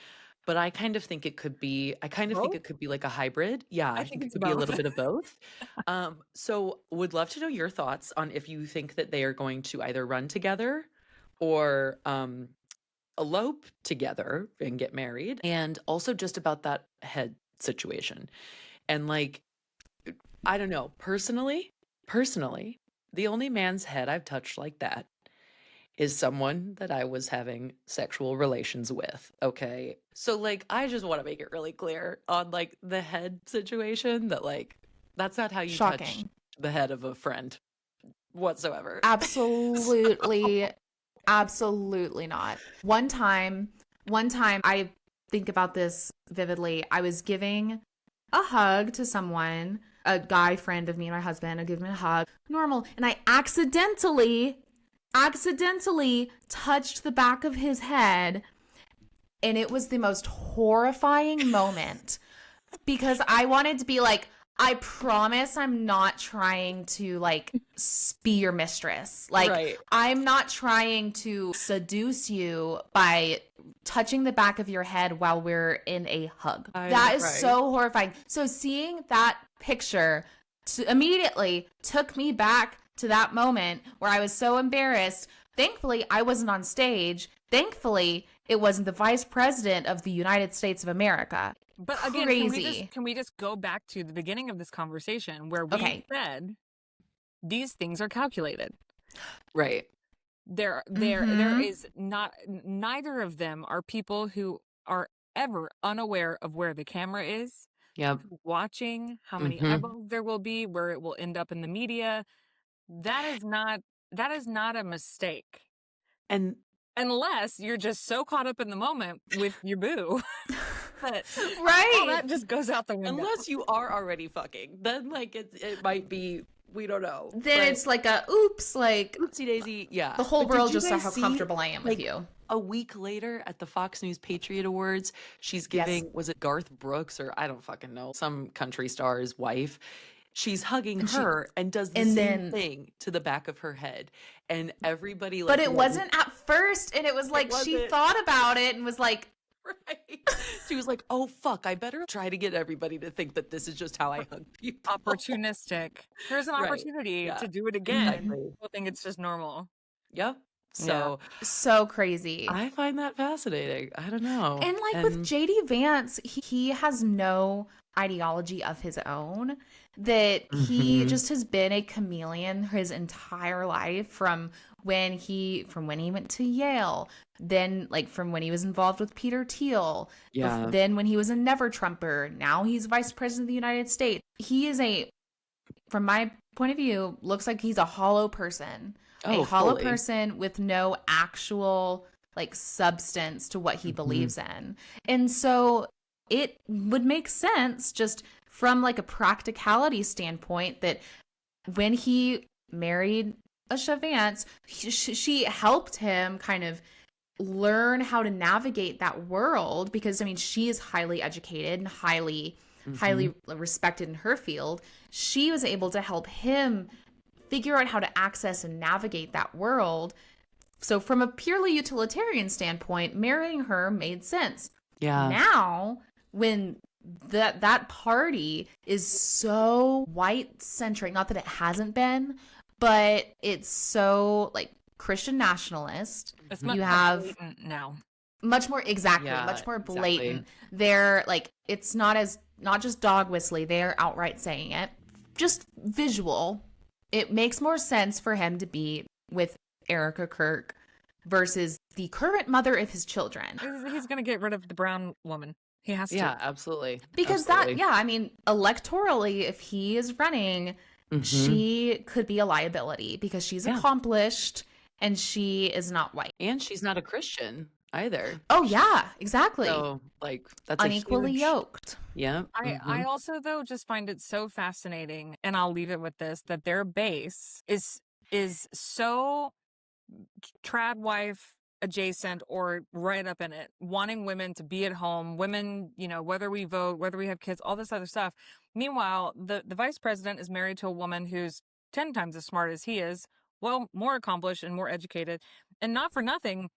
But I kind of think it could be, think it could be like a hybrid. Yeah, I think it could be a little bit of both. So would love to know your thoughts on if you think that they are going to either run together or elope together and get married. And also just about that head situation. And like, I don't know, personally, the only man's head I've touched like that is someone that I was having sexual relations with. Okay. So like, I just want to make it really clear on like the head situation that like, that's not how you touch the head of a friend whatsoever. Absolutely. Absolutely not. One time, I think about this vividly. I was giving a hug to someone, a guy friend of me and my husband. I give him a hug, normal. And I accidentally touched the back of his head, and it was the most horrifying moment because I wanted to be like, I promise I'm not trying to like be your mistress. Like, right. I'm not trying to seduce you by touching the back of your head while we're in a hug. That is so horrifying. So seeing that picture immediately took me back to that moment where I was so embarrassed. Thankfully, I wasn't on stage. Thankfully, it wasn't the Vice President of the United States of America. But again, crazy. Can we just go back to the beginning of this conversation where we said these things are calculated? Right. There is not, neither of them are people who are ever unaware of where the camera is. Yep. Watching how many eyeballs there will be, where it will end up in the media. That is not a mistake. And unless you're just so caught up in the moment with your boo. But right. All that just goes out the window. Unless you are already fucking. Then like it might be, we don't know. Then it's like a oops, like oopsie daisy. Yeah. The whole world just saw how comfortable I am with you. A week later at the Fox News Patriot Awards, she's giving, was it Garth Brooks or I don't fucking know, some country star's wife. She's hugging her and does the same thing to the back of her head. And everybody like... But it wasn't at first. And it was like, she thought about it and was like... Right. She was like, oh, fuck, I better try to get everybody to think that this is just how I hug people. Opportunistic. Here's an opportunity to do it again. Exactly. People think it's just normal. Yep. So crazy. I find that fascinating. I don't know. And like with JD Vance, he has no ideology of his own, that he just has been a chameleon his entire life, from when he went to Yale, then like from when he was involved with Peter Thiel, then when he was a Never Trumper, now he's Vice President of the United States. He is from my point of view, looks like he's a hollow person. Hollow person with no actual like substance to what he believes in. And so it would make sense just from like a practicality standpoint that when he married Asha Vance, she helped him kind of learn how to navigate that world, because I mean, she is highly educated and highly respected in her field. She was able to help him figure out how to access and navigate that world. So from a purely utilitarian standpoint, marrying her made sense. Yeah. Now, when that party is so white-centric, not that it hasn't been, but it's so like Christian nationalist. It's much more blatant now. Much more much more blatant. Exactly. They're like, it's not just dog whistly, they're outright saying it. Just visual. It makes more sense for him to be with Erika Kirk versus the current mother of his children. He's going to get rid of the brown woman. He has to. Yeah, absolutely. Because absolutely. I mean, electorally, if he is running, she could be a liability because she's accomplished and she is not white. And she's not a Christian either. Oh, yeah, exactly. So, like, that's unequally yoked. Yeah. I also, though, just find it so fascinating, and I'll leave it with this, that their base is so trad wife adjacent or right up in it, wanting women to be at home, women, you know, whether we vote, whether we have kids, all this other stuff. Meanwhile, the vice president is married to a woman who's 10 times as smart as he is, well, more accomplished and more educated. And not for nothing,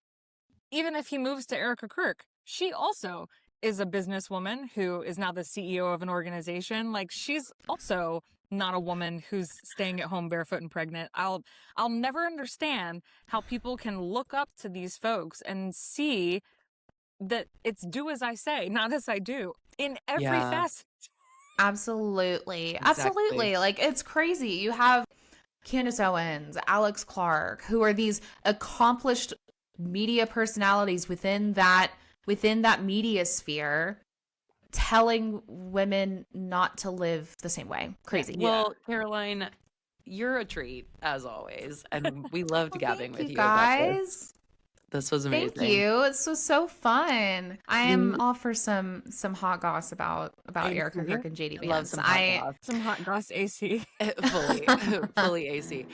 even if he moves to Erika Kirk, she also is a businesswoman who is now the CEO of an organization. Like, she's also not a woman who's staying at home barefoot and pregnant. I'll never understand how people can look up to these folks and see that it's do as I say, not as I do in every facet. Absolutely. Exactly. Absolutely. Like, it's crazy. You have Candace Owens, Alex Clark, who are these accomplished media personalities within that media sphere, telling women not to live the same way. Crazy. Well, Caroline, you're a treat as always, and we loved gabbing with you guys. This was amazing. Thank you. This was so fun. I am all for some hot goss about Erika Kirk and JD Vance. Love some hot goss. Some hot goss AC. Fully AC.